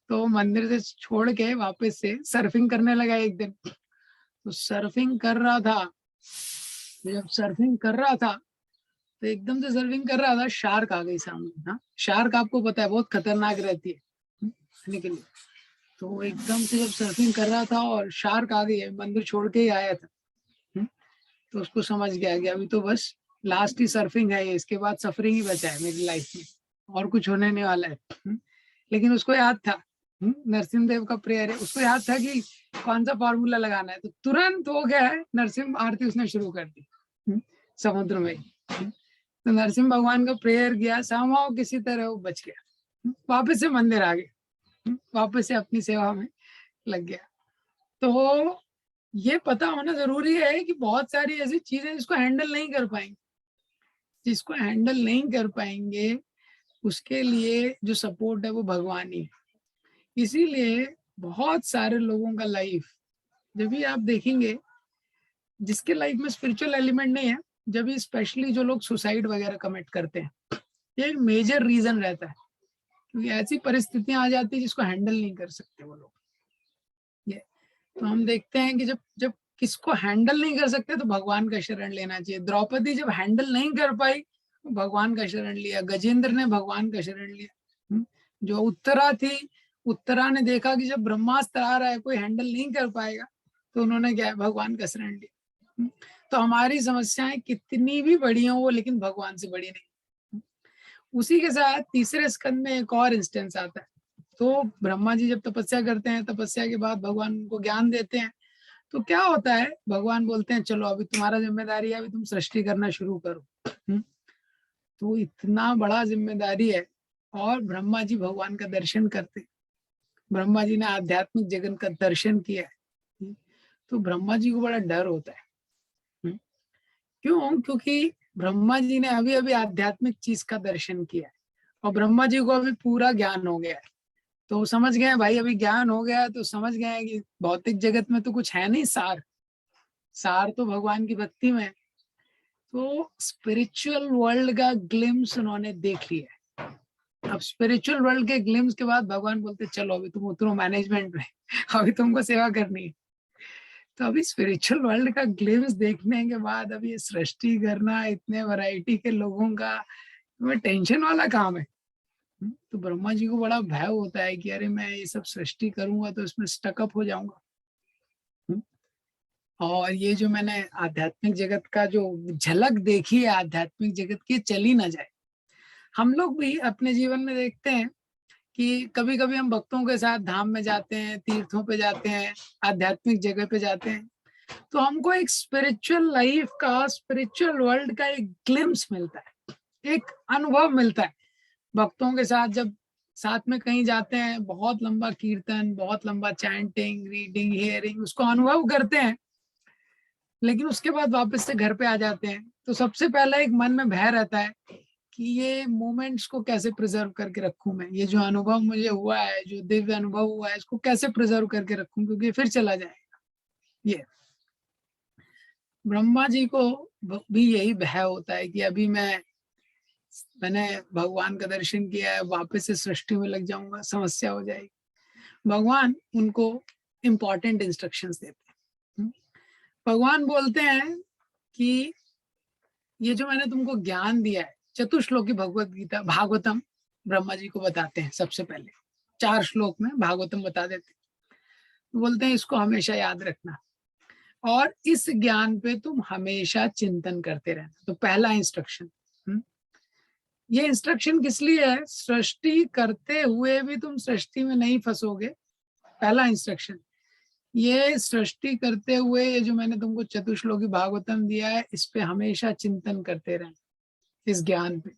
तो मंदिर से छोड़ के वापस से सर्फिंग करने लगा एक दिन। तो सर्फिंग कर रहा था, जब सर्फिंग कर रहा था तो एकदम से सर्फिंग कर रहा था, शार्क आ गई सामने। शार्क आपको पता है बहुत खतरनाक रहती है खाने के लिए। तो एकदम से जब सर्फिंग कर रहा था और शार्क आ गई है, मंदिर छोड़ के ही आया था, तो उसको समझ गया कि अभी तो बस लास्ट ही सर्फिंग है, इसके बाद सफरिंग ही बचा है मेरी लाइफ में, और कुछ होने नहीं वाला है। लेकिन उसको याद था, नरसिंह देव का प्रेयर है, उसको याद था कि कौन सा फॉर्मूला लगाना है। तो तुरंत हो गया है, नरसिंह आरती उसने शुरू कर दी समुद्र में। तो नरसिंह भगवान का प्रेयर किया, सामाओ किसी तरह वो बच गया, वापस से मंदिर आ गया, वापस से अपनी सेवा में लग गया। तो ये पता होना जरूरी है कि बहुत सारी ऐसी चीजें जिसको हैंडल नहीं कर पाएंगे, जिसको हैंडल नहीं कर पाएंगे उसके लिए जो सपोर्ट है वो भगवान ही है। इसीलिए बहुत सारे लोगों का लाइफ, जब भी आप देखेंगे जिसके लाइफ में स्पिरिचुअल एलिमेंट नहीं है, जब भी स्पेशली जो लोग सुसाइड वगैरह कमिट करते हैं, ये एक मेजर रीजन रहता है, क्योंकि ऐसी परिस्थितियां आ जाती है जिसको हैंडल नहीं कर सकते वो लोग। ये तो हम देखते हैं कि जब जब किसको हैंडल नहीं कर सकते तो भगवान का शरण लेना चाहिए। द्रौपदी जब हैंडल नहीं कर पाई तो भगवान का शरण लिया, गजेंद्र ने भगवान का शरण लिया। जो उत्तरा थी, उत्तरा ने देखा कि जब ब्रह्मास्त्र आ रहा है कोई हैंडल नहीं कर पाएगा, तो उन्होंने क्या है, भगवान का शरण लिया। तो हमारी समस्याएं कितनी भी बड़ी हो वो लेकिन भगवान से बड़ी नहीं। उसी के साथ तीसरे स्कंद में एक और इंस्टेंस आता है। तो ब्रह्मा जी जब तपस्या करते हैं, तपस्या के बाद भगवान उनको ज्ञान देते हैं, तो क्या होता है, भगवान बोलते हैं चलो अभी तुम्हारा जिम्मेदारी है, अभी तुम सृष्टि करना शुरू करो। तो इतना बड़ा जिम्मेदारी है, और ब्रह्मा जी भगवान का दर्शन करते, ब्रह्मा जी ने आध्यात्मिक जगत का दर्शन किया है। तो ब्रह्मा जी को बड़ा डर होता है क्यों? क्योंकि ब्रह्मा जी ने अभी अभी आध्यात्मिक चीज का दर्शन किया है और ब्रह्मा जी को अभी पूरा ज्ञान हो गया है। तो वो समझ गए भाई, अभी ज्ञान हो गया है तो समझ गए हैं कि भौतिक जगत में तो कुछ है नहीं, सार सार तो भगवान की भक्ति में है। तो स्पिरिचुअल वर्ल्ड का ग्लिम्स उन्होंने देख लिया है। अब स्पिरिचुअल वर्ल्ड के ग्लिम्स के बाद भगवान बोलते चलो अभी तुम उतरो मैनेजमेंट में, अभी तुमको सेवा करनी है। तो अभी स्पिरिचुअल वर्ल्ड का ग्लिम्स देखने के बाद अभी ये सृष्टि करना इतने वैरायटी के लोगों का, तुम्हें टेंशन वाला काम है। तो ब्रह्मा जी को बड़ा भय होता है कि अरे मैं ये सब सृष्टि करूंगा तो इसमें स्टकअप हो जाऊंगा। और ये जो मैंने आध्यात्मिक जगत का जो झलक देखी है आध्यात्मिक जगत की, चली ना जाए। हम लोग भी अपने जीवन में देखते हैं कि कभी कभी हम भक्तों के साथ धाम में जाते हैं, तीर्थों पे जाते हैं, आध्यात्मिक जगह पे जाते हैं, तो हमको एक स्पिरिचुअल लाइफ का, स्पिरिचुअल वर्ल्ड का एक ग्लिम्स मिलता है, एक अनुभव मिलता है। भक्तों के साथ जब साथ में कहीं जाते हैं, बहुत लंबा कीर्तन, बहुत लंबा चैंटिंग, रीडिंग, हियरिंग, उसको अनुभव करते हैं, लेकिन उसके बाद वापस से घर पे आ जाते हैं तो सबसे पहला एक मन में भय रहता है कि ये मोमेंट्स को कैसे प्रिजर्व करके रखूं मैं, ये जो अनुभव मुझे हुआ है, जो दिव्य अनुभव हुआ है, इसको कैसे प्रिजर्व करके रखूं, क्योंकि फिर चला जाएगा। ये ब्रह्मा जी को भी यही भय होता है कि अभी मैंने भगवान का दर्शन किया है, वापस से सृष्टि में लग जाऊंगा, समस्या हो जाएगी। भगवान उनको इम्पोर्टेंट इंस्ट्रक्शंस देते हैं। भगवान बोलते हैं कि ये जो मैंने तुमको ज्ञान दिया है, चतुश्लोकी भगवत गीता, भागवतम ब्रह्मा जी को बताते हैं सबसे पहले, 4 श्लोक में भागवतम बता देते हैं। बोलते हैं इसको हमेशा याद रखना और इस ज्ञान पे तुम हमेशा चिंतन करते रहना। तो पहला इंस्ट्रक्शन, ये इंस्ट्रक्शन किस लिए है? सृष्टि करते हुए भी तुम सृष्टि में नहीं फंसोगे। पहला इंस्ट्रक्शन, ये सृष्टि करते हुए ये जो मैंने तुमको चतुश्लोकी भागवतम दिया है, इस पे हमेशा चिंतन करते रहना, इस ज्ञान पे।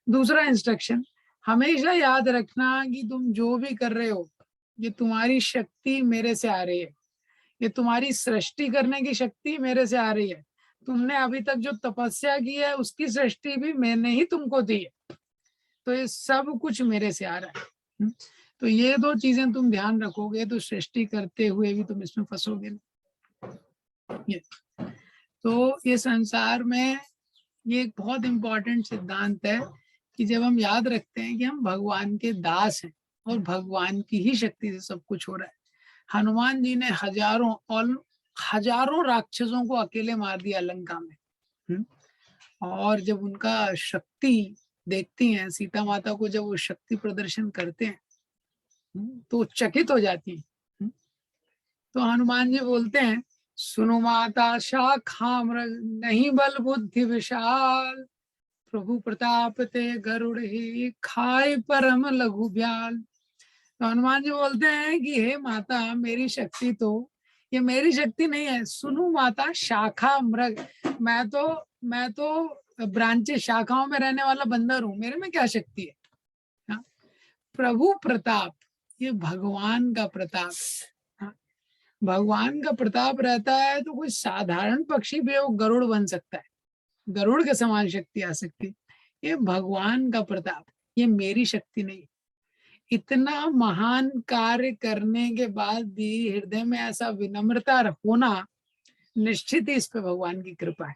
दूसरा इंस्ट्रक्शन, हमेशा याद रखना कि तुम जो भी कर रहे हो, ये तुम्हारी शक्ति मेरे से आ रही है, ये तुम्हारी सृष्टि करने की शक्ति मेरे से आ रही है। तुमने अभी तक जो तपस्या की है उसकी सृष्टि भी मैंने ही तुमको दी है, तो ये सब कुछ मेरे से आ रहा है। तो ये 2 चीजें तुम ध्यान रखोगे तो सृष्टि करते हुए भी तुम इसमें फंसोगे नहीं। तो ये संसार में ये एक बहुत इंपॉर्टेंट सिद्धांत है कि जब हम याद रखते हैं कि हम भगवान के दास हैं और भगवान की ही शक्ति से सब कुछ हो रहा है। हनुमान जी ने हजारों राक्षसों को अकेले मार दिया लंका में। और जब उनका शक्ति देखती हैं, सीता माता को जब वो शक्ति प्रदर्शन करते हैं तो चकित हो जाती हैं। तो हनुमान जी बोलते हैं, सुनो माता शाखा मृग नहीं बल बुद्धि विशाल, प्रभु प्रताप ते गरुड़ ही खाए परम लघु ब्याल। तो हनुमान जी बोलते हैं कि हे माता, मेरी शक्ति तो, ये मेरी शक्ति नहीं है, सुनो माता शाखा मृग, मैं तो ब्रांचेस, शाखाओं में रहने वाला बंदर हूं, मेरे में क्या शक्ति है। हाँ? प्रभु प्रताप, ये भगवान का प्रताप। हाँ? भगवान का प्रताप रहता है तो कोई साधारण पक्षी भी वो गरुड़ बन सकता है, गरुड़ के समान शक्ति आ सकती है। ये भगवान का प्रताप, ये मेरी शक्ति नहीं। इतना महान कार्य करने के बाद भी हृदय में ऐसा विनम्रता होना, निश्चित ही इस पे भगवान की कृपा है।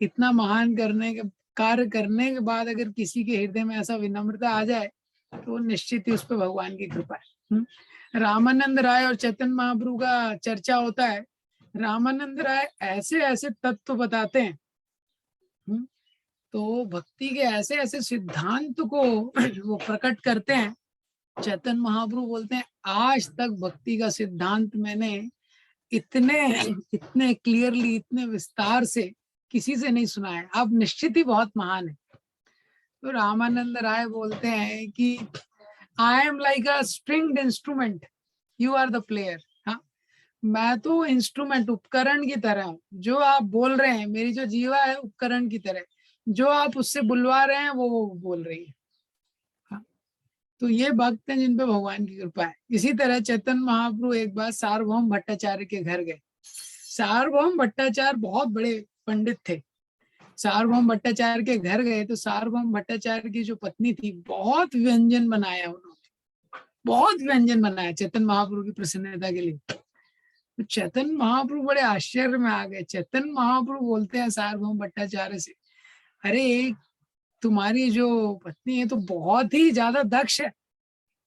इतना महान कार्य करने के बाद अगर किसी के हृदय में ऐसा विनम्रता आ जाए तो निश्चित ही उस पे भगवान की कृपा है। रामानंद राय और चैतन्य महाप्रभु का चर्चा होता है। रामानंद राय ऐसे ऐसे तत्व बताते हैं, तो भक्ति के ऐसे ऐसे सिद्धांत को वो प्रकट करते हैं। चैतन्य महाप्रभु बोलते हैं, आज तक भक्ति का सिद्धांत मैंने इतने इतने क्लियरली, इतने विस्तार से किसी से नहीं सुना है, अब निश्चित ही बहुत महान है। तो रामानंद राय बोलते हैं कि I am like a stringed instrument, you are the player. हाँ, मैं तो इंस्ट्रूमेंट, उपकरण की तरह हूँ। जो आप बोल रहे हैं, मेरी जो जीवा है उपकरण की तरह, जो आप उससे बुलवा रहे हैं वो बोल रही है। हाँ? तो ये भक्त हैं जिन पे भगवान की कृपा है। इसी तरह चैतन्य महाप्रभु एक बार सार्वभौम भट्टाचार्य के घर गए। सार्वभौम भट्टाचार्य बहुत बड़े पंडित थे, सार्वभौम भट्टाचार्य के घर गए तो सार्वभौम भट्टाचार्य की जो पत्नी थी, बहुत व्यंजन बनाया उन्होंने, बहुत व्यंजन बनाया चैतन्य महाप्रभु की प्रसन्नता के लिए। तो चैतन्य महाप्रभु बड़े आश्चर्य में आ गए। चैतन्य महाप्रभु बोलते हैं सार्वभौम भट्टाचार्य से, अरे तुम्हारी जो पत्नी है तो बहुत ही ज्यादा दक्ष है,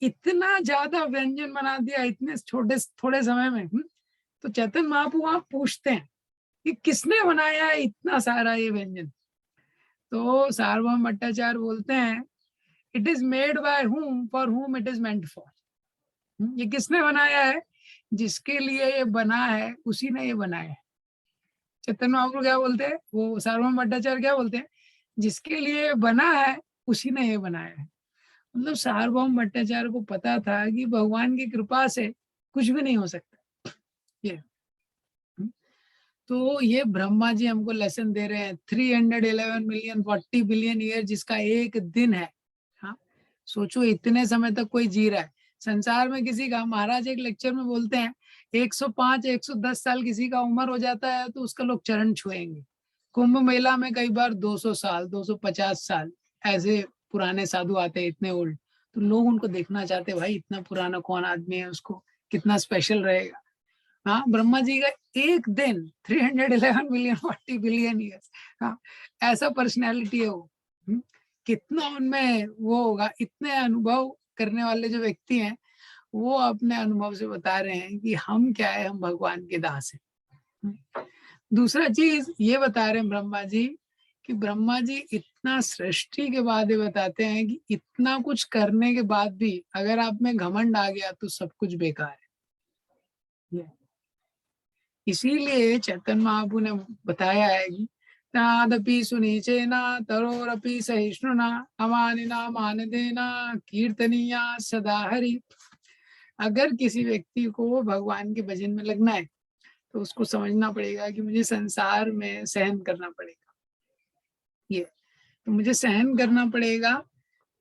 इतना ज्यादा व्यंजन बना दिया इतने छोटे थोड़े समय में। तो चैतन्य महाप्रभु आप पूछते हैं कि किसने बनाया है इतना सारा ये व्यंजन? तो सार्वभौम भट्टाचार्य बोलते हैं, it is made by whom for हुम इट इज मेंट फॉर। ये किसने बनाया है? जिसके लिए ये बना है उसी ने ये बनाया है। चैतन्य महाप्रभु क्या बोलते हैं, वो सार्वभौम भट्टाचार्य क्या बोलते हैं, जिसके लिए बना है उसी ने ये बनाया है। मतलब सार्वभौम भट्टाचार्य को पता था कि भगवान की कृपा से कुछ भी नहीं हो सकता। ये तो ये ब्रह्मा जी हमको लेसन दे रहे हैं। 311 मिलियन 40 बिलियन ईयर जिसका एक दिन है। हाँ, सोचो इतने समय तक कोई जी रहा है संसार में। किसी का, महाराज एक लेक्चर में बोलते हैं 105 110 साल किसी का उम्र हो जाता है तो उसका लोग चरण छुएंगे। कुंभ मेला में कई बार 200 साल 250 साल ऐसे पुराने साधु आते हैं, इतने ओल्ड, तो लोग उनको देखना चाहते हैं, भाई इतना पुराना कौन आदमी है, उसको कितना स्पेशल रहेगा। हाँ, ब्रह्मा जी का एक दिन 311 मिलियन 40 बिलियन ईयर्स। हाँ, ऐसा पर्सनैलिटी है वो। कितना उनमें वो होगा। इतने अनुभव करने वाले जो व्यक्ति हैं वो अपने अनुभव से बता रहे हैं कि हम क्या है, हम भगवान के दास हैं। दूसरा चीज ये बता रहे हैं ब्रह्मा जी कि ब्रह्मा जी इतना सृष्टि के बाद ये बताते हैं कि इतना कुछ करने के बाद भी अगर आप में घमंड आ गया तो सब कुछ बेकार है। इसीलिए चैतन्य महाप्रभु ने बताया है कि तादपि सुनीचेना तरोरपि सहिष्णुना अमानिना मानदेना कीर्तनीया सदा हरि। अगर किसी व्यक्ति को भगवान के भजन में लगना है तो उसको समझना पड़ेगा कि मुझे संसार में सहन करना पड़ेगा। ये तो मुझे सहन करना पड़ेगा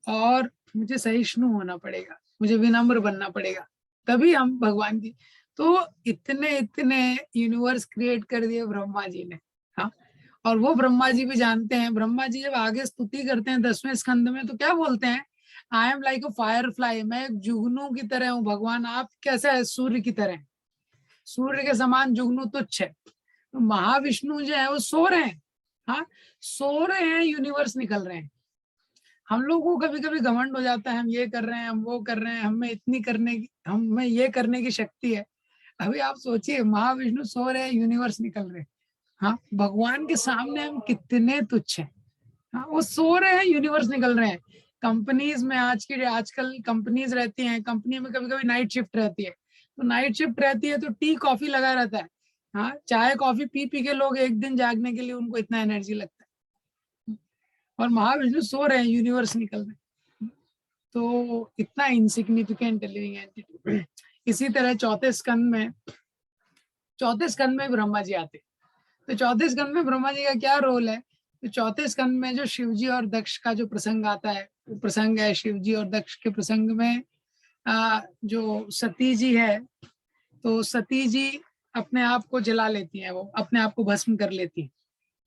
और मुझे सहिष्णु होना पड़ेगा, मुझे विनम्र बनना पड़ेगा, तभी हम भगवान की। तो इतने इतने यूनिवर्स क्रिएट कर दिए ब्रह्मा जी ने। हाँ, और वो ब्रह्मा जी भी जानते हैं। ब्रह्मा जी जब आगे स्तुति करते हैं 10वें स्कंद में तो क्या बोलते हैं, आई am like a fire fly, मैं एक जुगनू की तरह हूँ भगवान। आप कैसा है? सूर्य की तरह। सूर्य के समान जुगनू तुच्छ है। तो महाविष्णु जो है वो सो रहे हैं। हाँ, सो रहे हैं, यूनिवर्स निकल रहे हैं। हम लोगों को कभी कभी घमंड हो जाता है, हम ये कर रहे हैं, हम वो कर रहे हैं, हमें इतनी करने की, हमें ये करने की शक्ति है। अभी आप सोचिए, महाविष्णु सो रहे हैं, यूनिवर्स निकल रहे हैं। हाँ, भगवान के सामने हम कितने तुच्छ हैं। हाँ, वो सो रहे हैं, यूनिवर्स निकल रहे हैं। कंपनीज में आजकल कंपनीज रहती हैं, कंपनी में कभी कभी नाइट शिफ्ट रहती है। तो नाइट शिफ्ट रहती है तो टी कॉफी लगा रहता है। हाँ, चाय कॉफी पी पी के लोग एक दिन जागने के लिए उनको इतना एनर्जी लगता है। और महाविष्णु सो रहे हैं, यूनिवर्स निकल रहे हैं। तो इतना इंसिग्निफिकेंट लिविंग एंटिटी। इसी तरह चौथे स्कंद में ब्रह्मा जी आते। तो चौथे स्कंद में ब्रह्मा जी का क्या रोल है? तो चौथे स्कंद में जो शिवजी और दक्ष का जो प्रसंग आता है, वो प्रसंग है शिवजी और दक्ष के प्रसंग में जो सती जी है, तो सती जी अपने आप को जला लेती हैं, वो अपने आप को भस्म कर लेती हैं।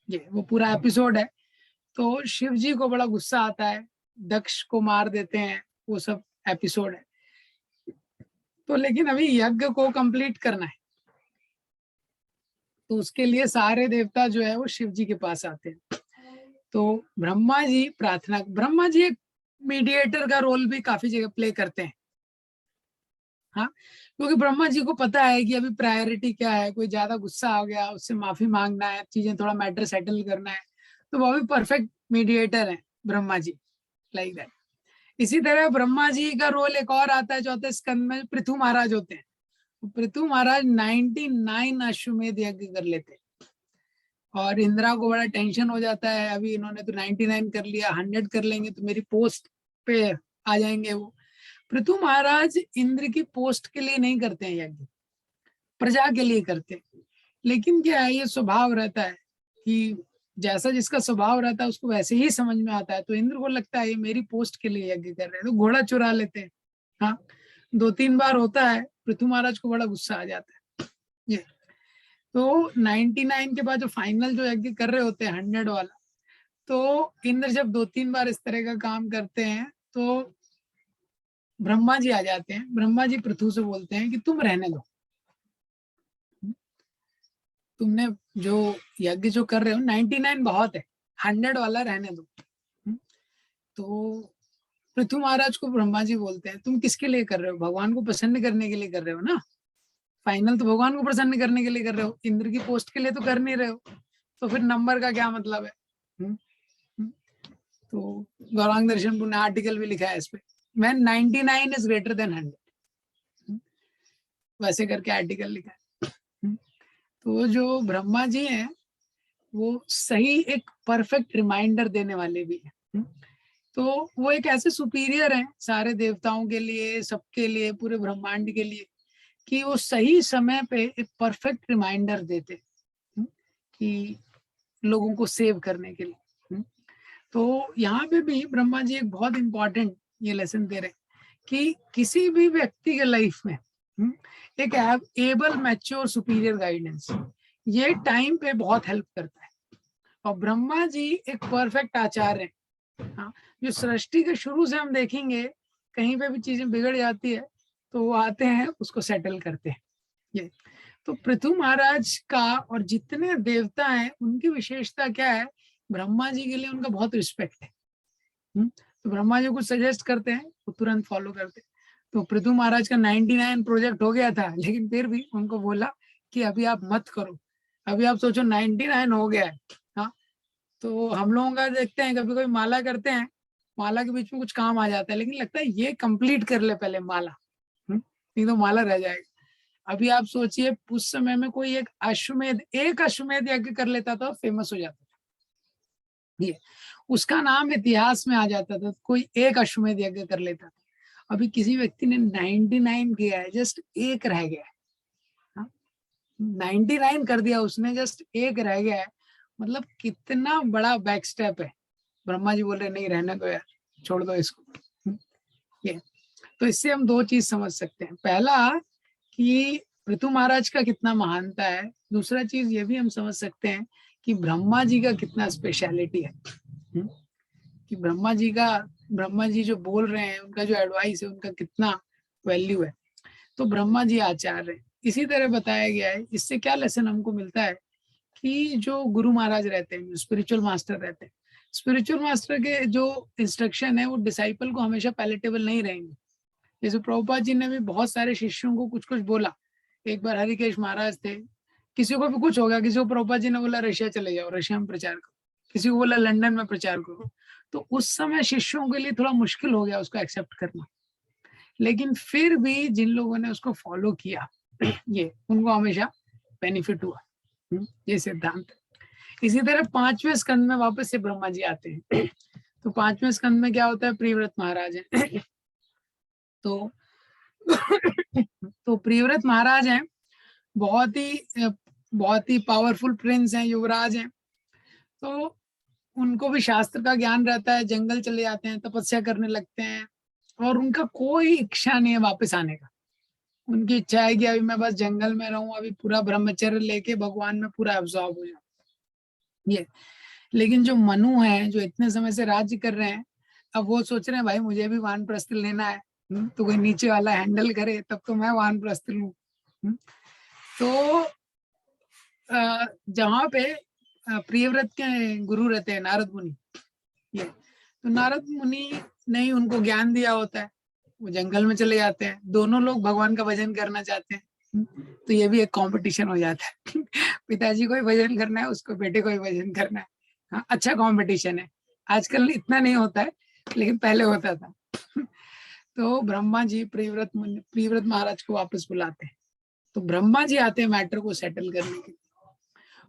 ये वो पूरा एपिसोड है। तो शिव जी को बड़ा गुस्सा आता है, दक्ष को मार देते हैं, वो सब एपिसोड है। तो लेकिन अभी यज्ञ को कंप्लीट करना है, तो उसके लिए सारे देवता जो है वो शिव जी के पास आते हैं। तो ब्रह्मा जी ब्रह्मा जी एक मीडिएटर का रोल भी काफी जगह प्ले करते हैं। हाँ, क्योंकि ब्रह्मा जी को पता है कि अभी प्रायोरिटी क्या है। कोई ज्यादा गुस्सा आ गया, उससे माफी मांगना है, चीजें थोड़ा मैटर सेटल करना है, तो वो भी परफेक्ट मीडिएटर है ब्रह्मा जी, लाइक दैट। इसी तरह ब्रह्मा जी का रोल एक और आता है चौथे स्कंद में, पृथु महाराज होते हैं। तो पृथु महाराज 99 अश्वमेध यज्ञ कर लेते हैं। और इंदिरा को बड़ा टेंशन हो जाता है, अभी इन्होंने तो 99 कर लिया, 100 कर लेंगे तो मेरी पोस्ट पे आ जाएंगे वो। पृथु महाराज इंद्र की पोस्ट के लिए नहीं करते हैं यज्ञ, प्रजा के लिए करते हैं। लेकिन क्या है, ये स्वभाव रहता है कि जैसा जिसका स्वभाव रहता है उसको वैसे ही समझ में आता है। तो इंद्र को लगता है ये मेरी पोस्ट के लिए यज्ञ कर रहे हैं, तो घोड़ा चुरा लेते हैं। हाँ, 2-3 बार होता है, पृथु महाराज को बड़ा गुस्सा आ जाता है। ये तो 99 के बाद जो फाइनल जो यज्ञ कर रहे होते हैं 100 वाला, तो इंद्र जब 2-3 बार इस तरह का काम करते हैं तो ब्रह्मा जी आ जाते हैं। ब्रह्मा जी पृथु से बोलते हैं कि तुम रहने दो, तुमने जो यज्ञ जो कर रहे हो 99 बहुत है, 100 वाला रहने दो। तो पृथु महाराज को ब्रह्मा जी बोलते हैं तुम किसके लिए कर रहे हो, भगवान को प्रसन्न करने के लिए कर रहे हो ना, फाइनल तो भगवान को प्रसन्न करने के लिए कर रहे हो, इंद्र की पोस्ट के लिए तो कर नहीं रहे हो, तो फिर नंबर का क्या मतलब है। हम्म, हम्म। तो गौरांग दर्शन पुण्य आर्टिकल भी लिखा है इस पे, मैं 99 इज ग्रेटर देन 100, वैसे करके आर्टिकल लिखा है। तो जो ब्रह्मा जी हैं वो सही एक परफेक्ट रिमाइंडर देने वाले भी हैं। तो वो एक ऐसे सुपीरियर हैं सारे देवताओं के लिए, सबके लिए, पूरे ब्रह्मांड के लिए, कि वो सही समय पे एक परफेक्ट रिमाइंडर देते कि लोगों को सेव करने के लिए। तो यहाँ पे भी ब्रह्मा जी एक बहुत इंपॉर्टेंट ये लेसन दे रहे हैं कि किसी भी व्यक्ति के लाइफ में एक एबल मैच्योर सुपीरियर गाइडेंस ये टाइम पे बहुत हेल्प करता है। और ब्रह्मा जी एक परफेक्ट आचार्य हैं। हाँ, जो सृष्टि के शुरू से हम देखेंगे कहीं पे भी चीजें बिगड़ जाती है तो वो आते हैं उसको सेटल करते हैं। ये तो पृथु महाराज का और जितने देवता हैं उनकी विशेषता क्या है, ब्रह्मा जी के लिए उनका बहुत रिस्पेक्ट है। तो ब्रह्मा जी कुछ सजेस्ट करते हैं वो तुरंत फॉलो करते हैं। तो पृथु महाराज का 99 प्रोजेक्ट हो गया था, लेकिन फिर भी उनको बोला कि अभी आप मत करो, अभी आप सोचो 99 हो गया है। हाँ, तो हम लोगों का देखते हैं कभी कभी माला करते हैं, माला के बीच में कुछ काम आ जाता है, लेकिन लगता है ये कंप्लीट कर ले पहले माला, नहीं तो माला रह जाएगा। अभी आप सोचिए उस समय में कोई एक अश्वमेध यज्ञ कर लेता था, फेमस हो जाता था, ये उसका नाम इतिहास में आ जाता था, कोई एक अश्वमेध यज्ञ कर लेता था। अभी किसी व्यक्ति ने 99 किया है, जस्ट एक रह गया है। 99 कर दिया उसने, जस्ट एक रह गया है, मतलब कितना बड़ा बैक स्टेप है। ब्रह्मा जी बोल रहे नहीं रहने दो यार, छोड़ दो इसको। ये तो इससे हम दो चीज समझ सकते हैं, पहला कि पृथु महाराज का कितना महानता है, दूसरा चीज ये भी हम समझ सकते हैं कि ब्रह्मा जी का कितना स्पेशलिटी है। कि ब्रह्मा जी जो बोल रहे हैं, उनका जो एडवाइस है, उनका कितना वैल्यू है। तो ब्रह्मा जी आचार्य है। इसी तरह बताया गया है, इससे क्या लेसन हमको मिलता है कि जो गुरु महाराज रहते हैं, जो स्पिरिचुअल मास्टर रहते हैं, स्पिरिचुअल मास्टर के जो इंस्ट्रक्शन है वो डिसाइपल को हमेशा पैलेटेबल नहीं रहेंगे। जैसे प्रभुपाद जी ने भी बहुत सारे शिष्यों को कुछ कुछ बोला। एक बार हरिकेश महाराज थे, किसी को भी कुछ हो गया, किसी को प्रभुपाद जी ने बोला रशिया चले जाओ, रशिया में प्रचार करो, किसी को बोला लंदन में प्रचार करो, तो उस समय शिष्यों के लिए थोड़ा मुश्किल हो गया उसको एक्सेप्ट करना। लेकिन फिर भी जिन लोगों ने उसको फॉलो किया ये उनको हमेशा बेनिफिट हुआ, ये सिद्धांत। इसी तरह 5वें स्कंद में वापस से ब्रह्मा जी आते हैं। तो 5वें स्कंद में क्या होता है, प्रियव्रत महाराज है। तो तो प्रियव्रत महाराज हैं, बहुत ही पावरफुल प्रिंस हैं, युवराज हैं। तो उनको भी शास्त्र का ज्ञान रहता है, जंगल चले जाते हैं, तपस्या करने लगते हैं, और उनका कोई इच्छा नहीं है वापस आने का। उनकी इच्छा है कि अभी मैं बस जंगल में रहूं, अभी पूरा ब्रह्मचर्य लेके भगवान में पूरा एब्जॉर्ब हो जाऊं। ये लेकिन जो मनु है, जो इतने समय से राज्य कर रहे हैं, अब वो सोच रहे हैं भाई मुझे भी वानप्रस्थ लेना है, तो कोई नीचे वाला हैंडल करे तब तो मैं वानप्रस्थ लूं। तो जहाँ पे प्रियव्रत के गुरु रहते हैं नारद मुनि, ये तो नारद मुनि ने ही उनको ज्ञान दिया होता है, वो जंगल में चले जाते हैं, दोनों लोग भगवान का भजन करना चाहते हैं। तो ये भी एक कंपटीशन हो जाता है। पिताजी को ही भजन करना है, उसको बेटे को ही भजन करना है। हाँ, अच्छा कंपटीशन है। आजकल इतना नहीं होता है, लेकिन पहले होता था। तो ब्रह्मा जी प्रियव्रत महाराज को वापस बुलाते हैं। तो ब्रह्मा जी आते हैं मैटर को सेटल करने के लिए।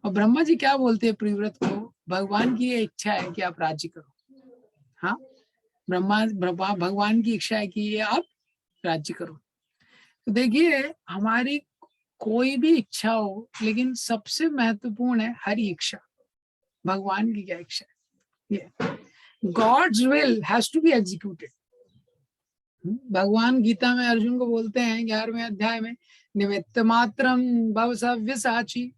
और ब्रह्मा जी क्या बोलते हैं प्रियव्रत को, भगवान की ये इच्छा है कि आप राज्य करो। हाँ, भगवान की इच्छा है कि ये आप राज्य करो। तो देखिए हमारी कोई भी इच्छा हो, लेकिन सबसे महत्वपूर्ण है हरि इच्छा, भगवान की क्या इच्छा है। ये God's will has to be executed. भगवान गीता में अर्जुन को बोलते हैं 11वें अध्याय में, निमित्त मात्रम भव सव्यसाची।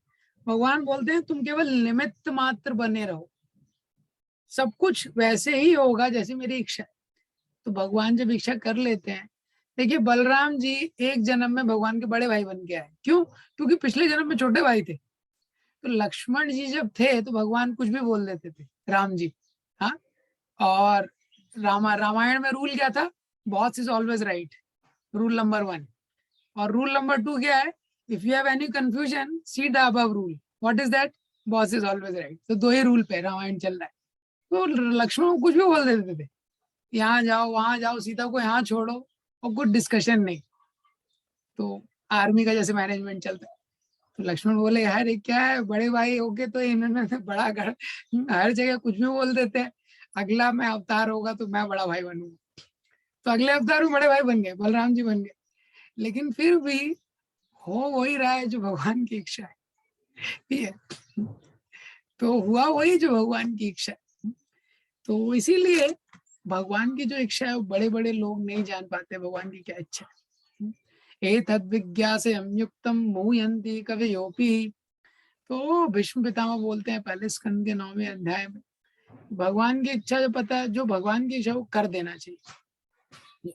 भगवान बोलते हैं तुम केवल निमित्त मात्र बने रहो, सब कुछ वैसे ही होगा जैसे मेरी इच्छा है। तो भगवान जब इच्छा कर लेते हैं, देखिए बलराम जी एक जन्म में भगवान के बड़े भाई बन के आए, क्यों? क्योंकि पिछले जन्म में छोटे भाई थे। तो लक्ष्मण जी जब थे तो भगवान कुछ भी बोल देते थे, राम जी। हाँ, और रामायण में रूल क्या था? Boss is always right, rule number 1। और रूल नंबर 2 क्या है? If you have any confusion see the above rule, what is that? Boss is always right. तो 2 ही रूल पे रामायण चल रहा है। तो लक्ष्मण को कुछ भी बोल देते थे, यहाँ जाओ वहां जाओ, सीता को यहाँ छोड़ो, और कुछ डिस्कशन नहीं। तो आर्मी का जैसे मैनेजमेंट चलता है। तो लक्ष्मण बोले यार ये क्या है, बड़े भाई होके तो इन्होंने तो बड़ा हर जगह कुछ भी बोल देते हैं। अगला मैं अवतार होगा तो मैं बड़ा भाई बनूंगा। तो अगले अवतार में बड़े भाई बन गए, बलराम जी बन गए। लेकिन फिर भी हो वही रहा है जो भगवान की इच्छा है, ठीक है? तो हुआ वही जो भगवान की इच्छा है। तो इसीलिए भगवान की जो इच्छा है वो बड़े बड़े लोग नहीं जान पाते भगवान की क्या इच्छा है। एतद् विज्ञासे संयुक्तम मुह्यन्ति कवयोऽपि। तो भीष्म पितामह बोलते हैं पहले स्कंद के 9वें अध्याय में, भगवान की इच्छा जो पता है, जो भगवान की इच्छा वो कर देना चाहिए।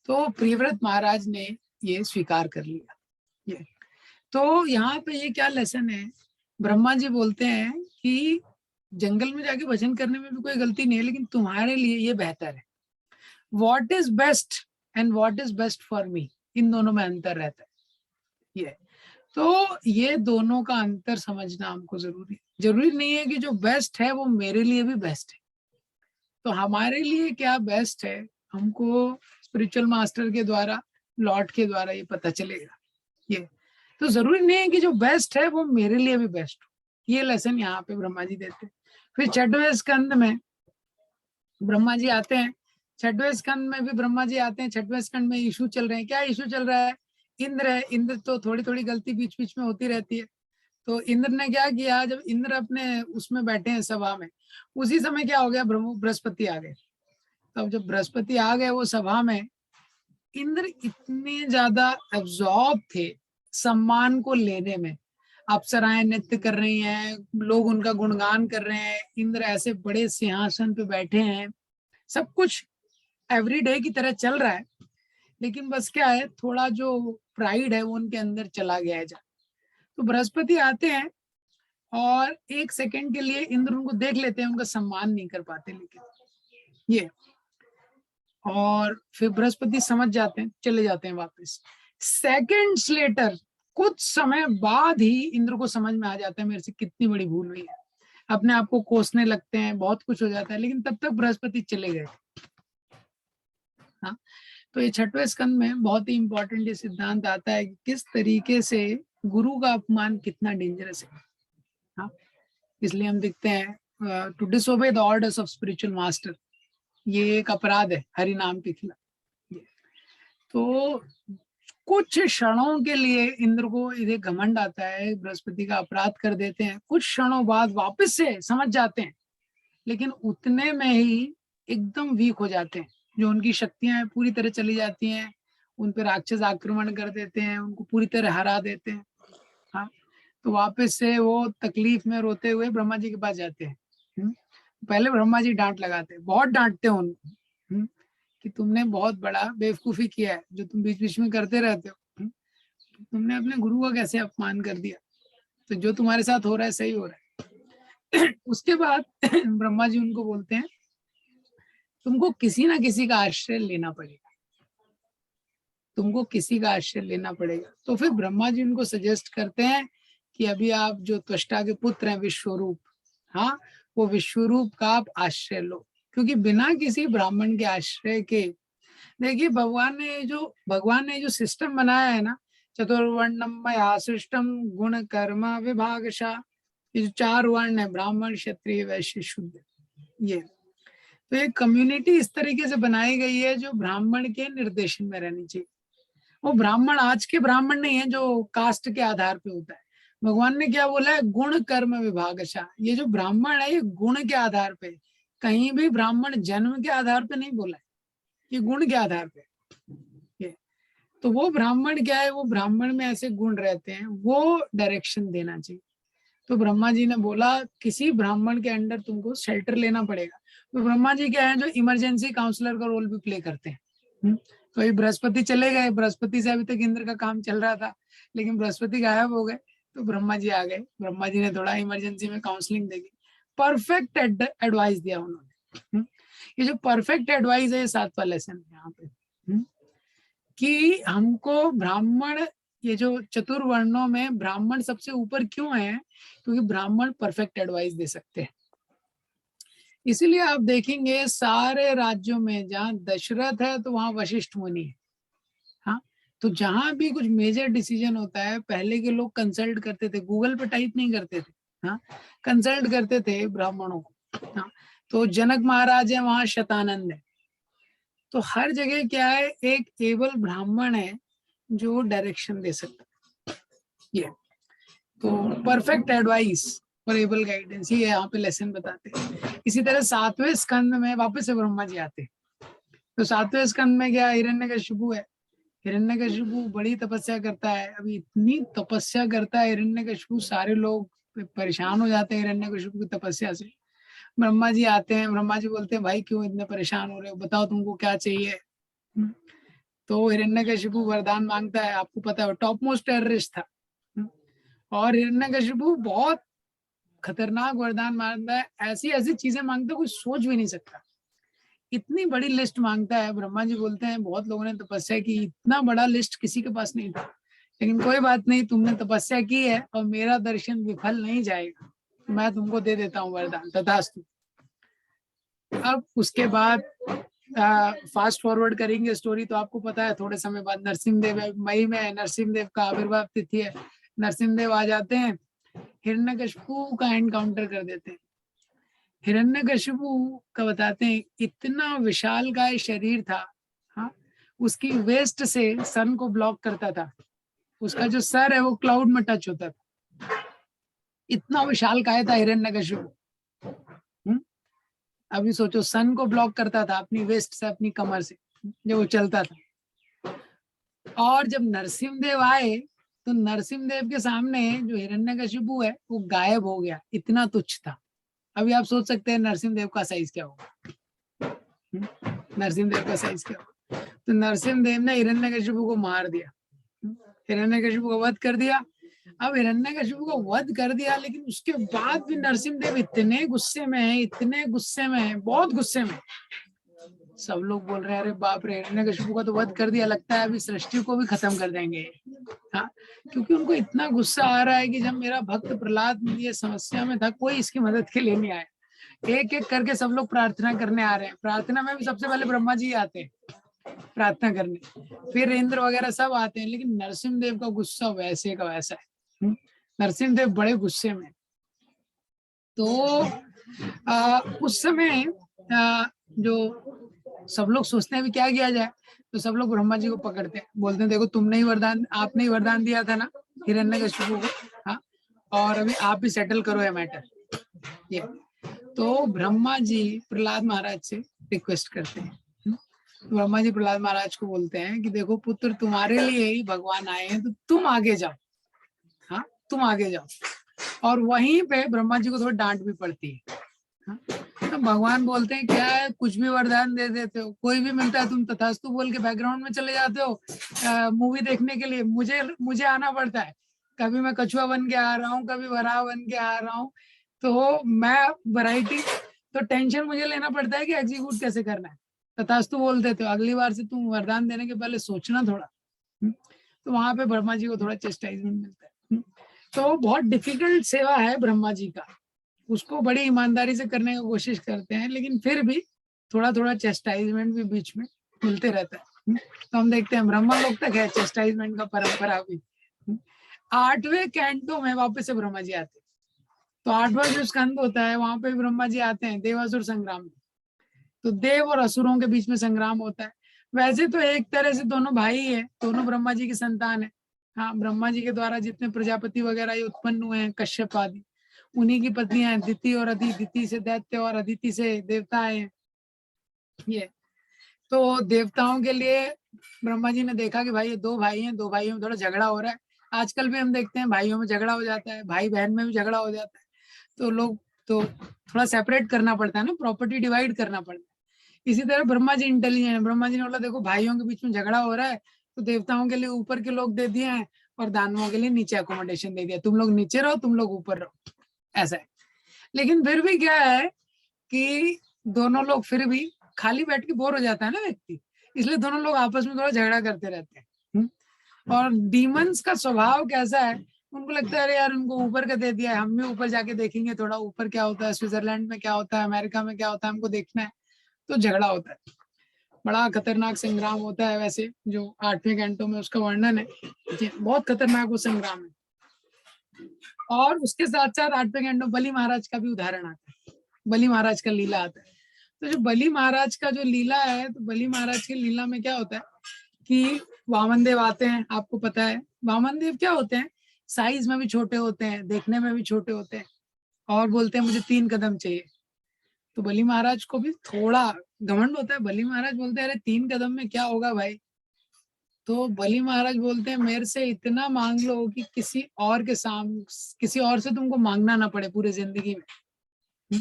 तो प्रियव्रत महाराज ने ये स्वीकार कर लिया। ये तो यहाँ पे ये क्या लेसन है? ब्रह्मा जी बोलते हैं कि जंगल में जाके भजन करने में भी कोई गलती नहीं है, लेकिन तुम्हारे लिए ये बेहतर है। What is best and what is best for me, इन दोनों में अंतर रहता है। ये तो ये दोनों का अंतर समझना हमको जरूरी है। जरूरी नहीं है कि जो बेस्ट है वो मेरे लिए भी बेस्ट है। तो हमारे लिए क्या बेस्ट है हमको स्पिरिचुअल मास्टर के द्वारा, लॉर्ड के द्वारा ये पता चलेगा। ये तो जरूरी नहीं है कि जो बेस्ट है वो मेरे लिए भी बेस्ट हो। ये लेसन यहाँ पे ब्रह्मा जी देते हैं। फिर 6वें स्कंद में ब्रह्मा जी आते हैं। 6वें स्कंद में भी ब्रह्मा जी आते हैं। 6वें स्कंद में इशू चल रहे हैं। क्या इशू चल रहा है? इंद्र है। इंद्र तो थोड़ी थोड़ी गलती बीच बीच में होती रहती है। तो इंद्र ने क्या किया, जब इंद्र अपने उसमें बैठे हैं सभा में, उसी समय क्या हो गया, बृहस्पति आ गए। तब जब बृहस्पति आ गए वो सभा में, इंद्र इतने ज्यादा एब्जॉर्ब थे सम्मान को लेने में। अप्सराएं नृत्य कर रही हैं, लोग उनका गुणगान कर रहे हैं, इंद्र ऐसे बड़े सिंहासन पे बैठे हैं, सब कुछ एवरीडे की तरह चल रहा है। लेकिन बस क्या है, थोड़ा जो प्राइड है वो उनके अंदर चला गया है। तो बृहस्पति आते हैं और 1 सेकंड के लिए इंद्र उनको देख लेते हैं, उनका सम्मान नहीं कर पाते। लेकिन ये और फिर बृहस्पति समझ जाते हैं, चले जाते हैं वापस। सेकंड्स लेटर, कुछ समय बाद ही इंद्र को समझ में आ जाता है मेरे से कितनी बड़ी भूल हुई है। अपने आप को कोसने लगते हैं, बहुत कुछ हो जाता है, लेकिन तब तक बृहस्पति चले गए। हाँ, तो ये 6वें स्कंद में बहुत ही इंपॉर्टेंट ये सिद्धांत आता है कि किस तरीके से गुरु का अपमान कितना डेंजरस है। हाँ, इसलिए हम देखते हैं to disobey the orders of spiritual master, ये एक अपराध है हरि नाम के खिलाफ। तो कुछ क्षणों के लिए इंद्र को इधर घमंड आता है, बृहस्पति का अपराध कर देते हैं, कुछ क्षणों बाद वापस से समझ जाते हैं, लेकिन उतने में ही एकदम वीक हो जाते हैं। जो उनकी शक्तियां पूरी तरह चली जाती हैं, उन पर राक्षस आक्रमण कर देते हैं, उनको पूरी तरह हरा देते हैं। हाँ, तो वापस से वो तकलीफ में रोते हुए ब्रह्मा जी के पास जाते हैं। पहले ब्रह्मा जी डांट लगाते हैं, बहुत डांटते हैं उनको कि तुमने बहुत बड़ा बेवकूफी किया है, जो तुम बीच बीच में करते रहते हो। तुमने अपने गुरु का कैसे अपमान कर दिया। तो जो तुम्हारे साथ हो रहा है सही हो रहा है। उसके बाद ब्रह्मा जी उनको बोलते हैं तुमको किसी ना किसी का आश्रय लेना पड़ेगा, तुमको किसी का आश्रय लेना पड़ेगा। तो फिर ब्रह्मा जी उनको सजेस्ट करते हैं कि अभी आप जो त्वष्टा के पुत्र हैं विश्वरूप, हाँ, वो विश्वरूप का आप आश्रय लो, क्योंकि बिना किसी ब्राह्मण के आश्रय के, देखिए भगवान ने जो सिस्टम बनाया है ना, चतुर्वर्णम मया सृष्टम गुण कर्म विभागशा, ये जो 4 वर्ण है, ब्राह्मण क्षत्रिय वैश्य शूद्र, ये तो एक कम्युनिटी इस तरीके से बनाई गई है जो ब्राह्मण के निर्देशन में रहनी चाहिए। वो ब्राह्मण आज के ब्राह्मण नहीं है जो कास्ट के आधार पे होता है। भगवान ने क्या बोला है, गुण कर्म विभागशा। ये जो ब्राह्मण है ये गुण के आधार पे, कहीं भी ब्राह्मण जन्म के आधार पे नहीं बोला है, ये गुण के आधार पे। ये तो वो ब्राह्मण क्या है, वो ब्राह्मण में ऐसे गुण रहते हैं, वो डायरेक्शन देना चाहिए। तो ब्रह्मा जी ने बोला किसी ब्राह्मण के अंडर तुमको शेल्टर लेना पड़ेगा। तो ब्रह्मा जी क्या है, जो इमरजेंसी काउंसलर का रोल भी प्ले करते हैं। तो ये बृहस्पति चले गए, बृहस्पति से अभी तक इंद्र का काम चल रहा था, लेकिन बृहस्पति गायब हो गए, तो ब्रह्मा जी आ गए। ब्रह्मा जी ने थोड़ा इमरजेंसी में काउंसलिंग देगी, परफेक्ट एडवाइस दिया उन्होंने। ये जो परफेक्ट एडवाइस है, ये 7वां लेसन है यहाँ पे, कि हमको ब्राह्मण, ये जो चतुर्वर्णों में ब्राह्मण सबसे ऊपर क्यों है, क्योंकि ब्राह्मण परफेक्ट एडवाइस दे सकते हैं। इसीलिए आप देखेंगे सारे राज्यों में जहाँ दशरथ है तो वहां वशिष्ठ मुनि है। हाँ, तो जहां भी कुछ मेजर डिसीजन होता है, पहले के लोग कंसल्ट करते थे, गूगल पे टाइप नहीं करते थे। हाँ, कंसल्ट करते थे ब्राह्मणों को। हाँ, तो जनक महाराज है, वहां शतानंद है। तो हर जगह क्या है, एक एबल ब्राह्मण है जो डायरेक्शन दे सकता है। ये तो परफेक्ट एडवाइस और एबल गाइडेंस, ये यहाँ पे लेसन बताते हैं। इसी तरह 7वें स्कंद में वापस से ब्रह्मा जी आते हैं। तो 7वें स्कंद में क्या, हिरण्यकशिपु है। हिरण्यकशिपु बड़ी तपस्या करता है, अभी इतनी तपस्या करता है हिरण्यकशिपु, सारे लोग परेशान हो जाते हैं हिरण्यकशिपु की तपस्या से। ब्रह्मा जी आते हैं, ब्रह्मा जी बोलते हैं भाई क्यों इतने परेशान हो रहे हो, बताओ तुमको क्या चाहिए। तो हिरण्यकशिपु वरदान मांगता है, आपको पता है टॉप मोस्ट टेररिस्ट था। और हिरण्यकशिपु बहुत खतरनाक वरदान मांगता है, ऐसी ऐसी चीजें मांगता है कोई सोच भी नहीं सकता। इतनी बड़ी लिस्ट मांगता है, ब्रह्मा जी बोलते हैं बहुत लोगों ने तपस्या की, इतना बड़ा लिस्ट किसी के पास नहीं था, लेकिन कोई बात नहीं, तुमने तपस्या की है और मेरा दर्शन विफल नहीं जाएगा, मैं तुमको दे देता हूँ वरदान, तथास्तु। अब उसके बाद फास्ट फॉरवर्ड करेंगे स्टोरी, तो आपको पता है थोड़े समय बाद नरसिंहदेव, मई में नरसिंहदेव का आविर्भाव तिथि है, नरसिंहदेव आ जाते हैं, हिरण्यकशिपु का एनकाउंटर कर देते हैं। हिरण्यकशिपु का बताते हैं इतना विशालकाय शरीर था, हाँ, उसकी वेस्ट से सन को ब्लॉक करता था, उसका जो सर है वो क्लाउड में टच होता था, इतना विशालकाय था हिरण्यकशिपु। अभी सोचो, सन को ब्लॉक करता था अपनी वेस्ट से, अपनी कमर से, जब वो चलता था। और जब नरसिंहदेव आए तो नरसिंहदेव के सामने जो हिरण्यकशिपु है वो गायब हो गया, इतना तुच्छ था। अभी आप सोच सकते हैं नरसिंहदेव का साइज क्या होगा, नरसिंहदेव का साइज क्या होगा। तो नरसिंहदेव ने हिरण्यकशिपु को मार दिया, हिरण्यकशिपु को वध कर दिया। अब हिरण्यकशिपु को वध कर दिया, लेकिन उसके बाद भी नरसिंहदेव इतने गुस्से में है, इतने गुस्से में है, बहुत गुस्से में। सब लोग बोल रहे हैं अरे बाप रे, हिरण्यकशिपु का तो वध कर दिया, लगता है अभी सृष्टि को भी खत्म कर देंगे। हाँ, क्योंकि उनको इतना गुस्सा आ रहा है कि जब मेरा भक्त प्रहलाद ये समस्या में था, कोई इसकी मदद के लिए नहीं आया। एक एक करके सब लोग प्रार्थना करने आ रहे हैं, प्रार्थना में भी सबसे पहले ब्रह्मा जी आते हैं प्रार्थना करने, फिर इंद्र वगैरह सब आते हैं, लेकिन नरसिंहदेव का गुस्सा वैसे का वैसा है। नरसिंहदेव बड़े गुस्से में। तो उस समय जो सब लोग सोचते हैं अभी क्या किया जाए, तो सब लोग ब्रह्मा जी को पकड़ते हैं, बोलते हैं देखो तुमने ही वरदान, आपने ही वरदान दिया था ना हिरण्यकशिपु को, हाँ, और अभी आप ही सेटल करो ये मैटर। ये तो ब्रह्मा जी प्रहलाद महाराज से रिक्वेस्ट करते हैं। ब्रह्मा जी प्रहलाद महाराज को बोलते हैं कि देखो पुत्र, तुम्हारे लिए ही भगवान आए हैं, तो तुम आगे जाओ, हाँ, तुम आगे जाओ। और वहीं पे ब्रह्मा जी को थोड़ी डांट भी पड़ती है। हाँ? तो भगवान बोलते हैं क्या है, कुछ भी वरदान दे देते हो, कोई भी मिलता है तुम तथास्तु बोल के बैकग्राउंड में चले जाते हो मूवी देखने के लिए। मुझे आना पड़ता है, कभी मैं कछुआ बन के आ रहा हूँ, कभी वराह बन के आ रहा हूँ, तो मैं वैरायटी, तो टेंशन मुझे लेना पड़ता है कि एग्जीक्यूट कैसे करना है। तथास्तु बोल देते हो, अगली बार से तुम वरदान देने के पहले सोचना थोड़ा। तो वहां पे ब्रह्मा जी को थोड़ा चेस्टाइजमेंट मिलता है। तो बहुत डिफिकल्ट सेवा है ब्रह्मा जी का, उसको बड़ी ईमानदारी से करने की कोशिश करते हैं, लेकिन फिर भी थोड़ा थोड़ा चेस्टाइजमेंट भी बीच में मिलते रहता है। तो हम देखते हैं ब्रह्मा लोग तक है चेस्टाइजमेंट का परंपरा भी। 8वें कैंटो में वापस से ब्रह्मा जी आते हैं। तो 8वां जो स्कंद होता है वहां पे ब्रह्मा जी आते हैं देवासुर संग्राम में। तो देव और असुरों के बीच में संग्राम होता है। वैसे तो एक तरह से दोनों भाई है, दोनों ब्रह्मा जी की संतान है। हाँ, ब्रह्मा जी के द्वारा जितने प्रजापति वगैरह ये उत्पन्न हुए हैं, कश्यप आदि, उन्हीं की पत्नियां हैं दिति और अदिति, दिति से दैत्य और अदिति से देवता है। ये तो देवताओं के लिए ब्रह्मा जी ने देखा कि भाई ये दो भाई हैं, दो भाइयों में थोड़ा झगड़ा हो रहा है, आजकल भी हम देखते हैं भाइयों में झगड़ा हो जाता है, भाई बहन में भी झगड़ा हो जाता है, तो लोग तो थोड़ा सेपरेट करना पड़ता है ना, प्रॉपर्टी डिवाइड करना पड़ता है। इसी तरह ब्रह्मा जी इंटेलिजेंट है, ब्रह्मा जी ने बोला देखो भाइयों के बीच में झगड़ा हो रहा है, तो देवताओं के लिए ऊपर के लोग दे दिए हैं और दानवों के लिए नीचे अकोमोडेशन दे दिया, तुम लोग नीचे रहो, तुम लोग ऊपर रहो, ऐसा है। लेकिन फिर भी क्या है कि दोनों लोग फिर भी खाली बैठ के बोर हो जाता है ना व्यक्ति, इसलिए दोनों लोग आपस में थोड़ा झगड़ा करते रहते हैं। और डीमंस का स्वभाव कैसा है, उनको लगता है अरे यार उनको ऊपर का दे दिया है, हम भी ऊपर जाके देखेंगे थोड़ा ऊपर क्या होता है, स्विट्जरलैंड में क्या होता है, अमेरिका में क्या होता है, हमको देखना है, तो झगड़ा होता है। बड़ा खतरनाक संग्राम होता है वैसे, जो 8वें कैंटो में उसका वर्णन है, बहुत खतरनाक वो संग्राम है। और उसके साथ साथ 8वें कैंटो बलि महाराज का भी उदाहरण आता है, बलि महाराज का लीला आता है। तो जो बलि महाराज का जो लीला है, तो बलि महाराज की लीला में क्या होता है कि वामन देव आते हैं, आपको पता है वामन देव क्या होते हैं, साइज में भी छोटे होते हैं, देखने में भी छोटे होते हैं, और बोलते हैं मुझे 3 कदम चाहिए। तो बलि महाराज को भी थोड़ा घमंड होता है, बलि महाराज बोलते हैं अरे 3 कदम में क्या होगा भाई। तो बलि महाराज बोलते हैं मेरे से इतना मांग लो कि किसी और के सामने, किसी और से तुमको मांगना ना पड़े पूरी जिंदगी में।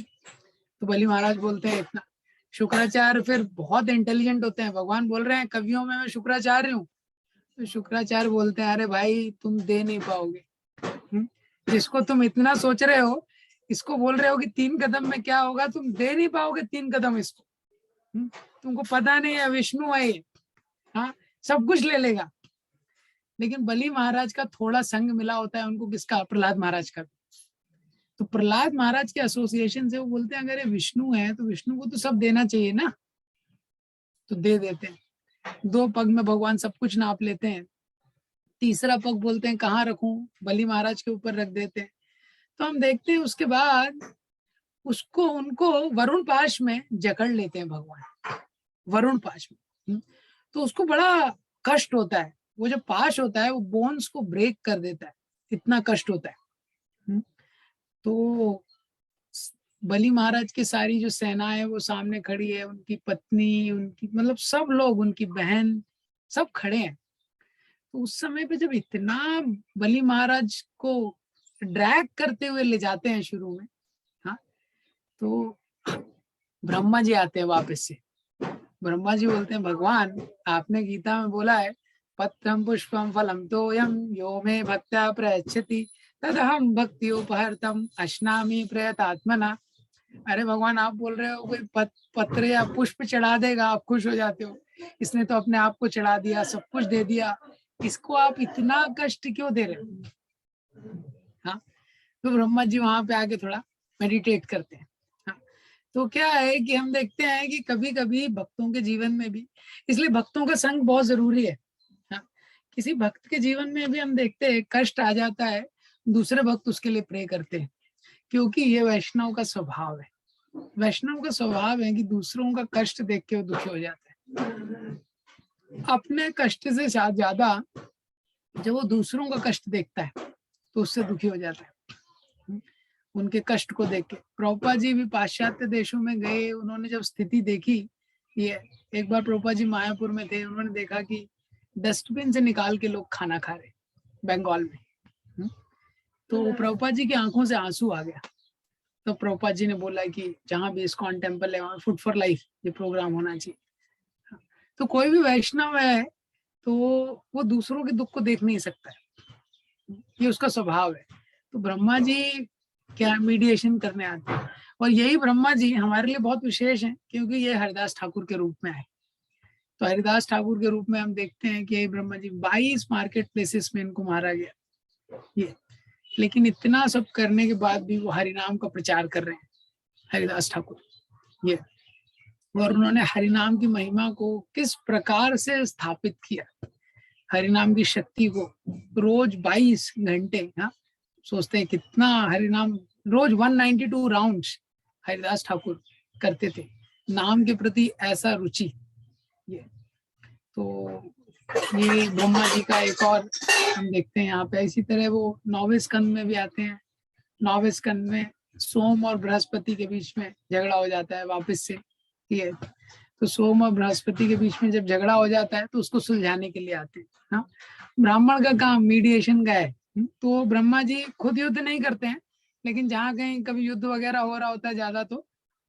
तो बलि महाराज बोलते हैं इतना। शुक्राचार्य फिर बहुत इंटेलिजेंट होते हैं, भगवान बोल रहे हैं कवियों में मैं शुक्राचार्य हूँ, तो शुक्राचार्य बोलते हैं अरे भाई तुम दे नहीं पाओगे, जिसको तुम इतना सोच रहे हो, इसको बोल रहे हो कि 3 कदम में क्या होगा, तुम दे नहीं पाओगे 3 कदम इसको, तुमको पता नहीं है विष्णु है ये, हाँ सब कुछ ले लेगा। लेकिन बलि महाराज का थोड़ा संग मिला होता है उनको, किसका, प्रहलाद महाराज का। तो प्रहलाद महाराज के एसोसिएशन से वो बोलते हैं अगर ये विष्णु है तो विष्णु को तो सब देना चाहिए ना, तो दे देते हैं। 2 पग में भगवान सब कुछ नाप लेते हैं, तीसरा पग बोलते हैं कहाँ रखूं, बलि महाराज के ऊपर रख देते हैं। तो हम देखते हैं उसके बाद उसको उनको वरुण पाश में जकड़ लेते हैं भगवान, वरुण पाश में। तो उसको बड़ा कष्ट होता है, वो जो पाश होता है वो बोन्स को ब्रेक कर देता है, इतना कष्ट होता है। तो बलि महाराज की सारी जो सेना है वो सामने खड़ी है, उनकी पत्नी, उनकी मतलब सब लोग, उनकी बहन, सब खड़े हैं। तो उस समय पे जब इतना बलि महाराज को ड्रैग करते हुए ले जाते हैं शुरू में, हाँ, तो ब्रह्मा जी आते हैं वापस से। ब्रह्मा जी बोलते हैं भगवान आपने गीता में बोला है पत्रम पुष्पम फलम तोयम यो मे भक्त्या प्रयच्छति तदहम भक्ति उपहर्तम अश्नामि प्रयतात्मना। अरे भगवान आप बोल रहे हो कोई पत्र या पुष्प चढ़ा देगा आप खुश हो जाते हो, इसने तो अपने आप को चढ़ा दिया, सब कुछ दे दिया, इसको आप इतना कष्ट क्यों दे रहे हो। हाँ, तो ब्रह्मा जी वहां पे आके थोड़ा मेडिटेट करते हैं। हाँ, तो क्या है कि हम देखते हैं कि कभी कभी भक्तों के जीवन में भी, इसलिए भक्तों का संग बहुत जरूरी है। हाँ, किसी भक्त के जीवन में भी हम देखते हैं कष्ट आ जाता है, दूसरे भक्त उसके लिए प्रे करते हैं, क्योंकि ये वैष्णव का स्वभाव है। वैष्णव का स्वभाव है कि दूसरों का कष्ट देख के वो दुखी हो जाता है। अपने कष्ट से ज्यादा जब वो दूसरों का कष्ट देखता है तो उससे दुखी हो जाता है, उनके कष्ट को देख के। प्रभुपाद जी भी पाश्चात्य देशों में गए, उन्होंने जब स्थिति देखी, ये एक बार प्रभुपाद जी मायापुर में थे, उन्होंने देखा कि डस्टबिन से निकाल के लोग खाना खा रहे बंगाल में। तो प्रभुपाद जी की आंखों से आंसू आ गया। तो प्रभुपाद जी ने बोला कि जहां भी इस्कॉन टेम्पल है वहां फूड फॉर लाइफ ये प्रोग्राम होना चाहिए। तो कोई भी वैष्णव है तो वो दूसरों के दुख को देख नहीं सकता है, ये उसका स्वभाव है। तो ब्रह्मा जी क्या मीडिएशन करने आते हैं, और यही ब्रह्मा जी हमारे लिए बहुत विशेष है क्योंकि ये हरिदास ठाकुर के रूप में आए। तो हरिदास ठाकुर के रूप में हम देखते हैं कि ब्रह्मा जी 22 मार्केट प्लेसेस में इनको मारा गया ये, लेकिन इतना सब करने के बाद भी वो हरिनाम का प्रचार कर रहे हैं हरिदास ठाकुर ये। और उन्होंने हरिनाम की महिमा को किस प्रकार से स्थापित किया, हरिनाम की शक्ति को, रोज 22 घंटे, हाँ सोचते हैं कितना हरिनाम, रोज 192 राउंड्स हरिदास ठाकुर करते थे, नाम के प्रति ऐसा रुचि ये। तो ये ब्रह्मा जी का एक और हम देखते हैं यहाँ पे। इसी तरह वो 9वें स्कंद में भी आते हैं। 9वें स्कंद में सोम और बृहस्पति के बीच में झगड़ा हो जाता है वापस से ये। तो सोम और बृहस्पति के बीच में जब झगड़ा हो जाता है तो उसको सुलझाने के लिए आते हैं। हाँ, ब्राह्मण का काम मीडिएशन का है। तो ब्रह्मा जी खुद युद्ध नहीं करते हैं, लेकिन जहाँ कहीं कभी युद्ध वगैरह हो रहा होता है ज्यादा, तो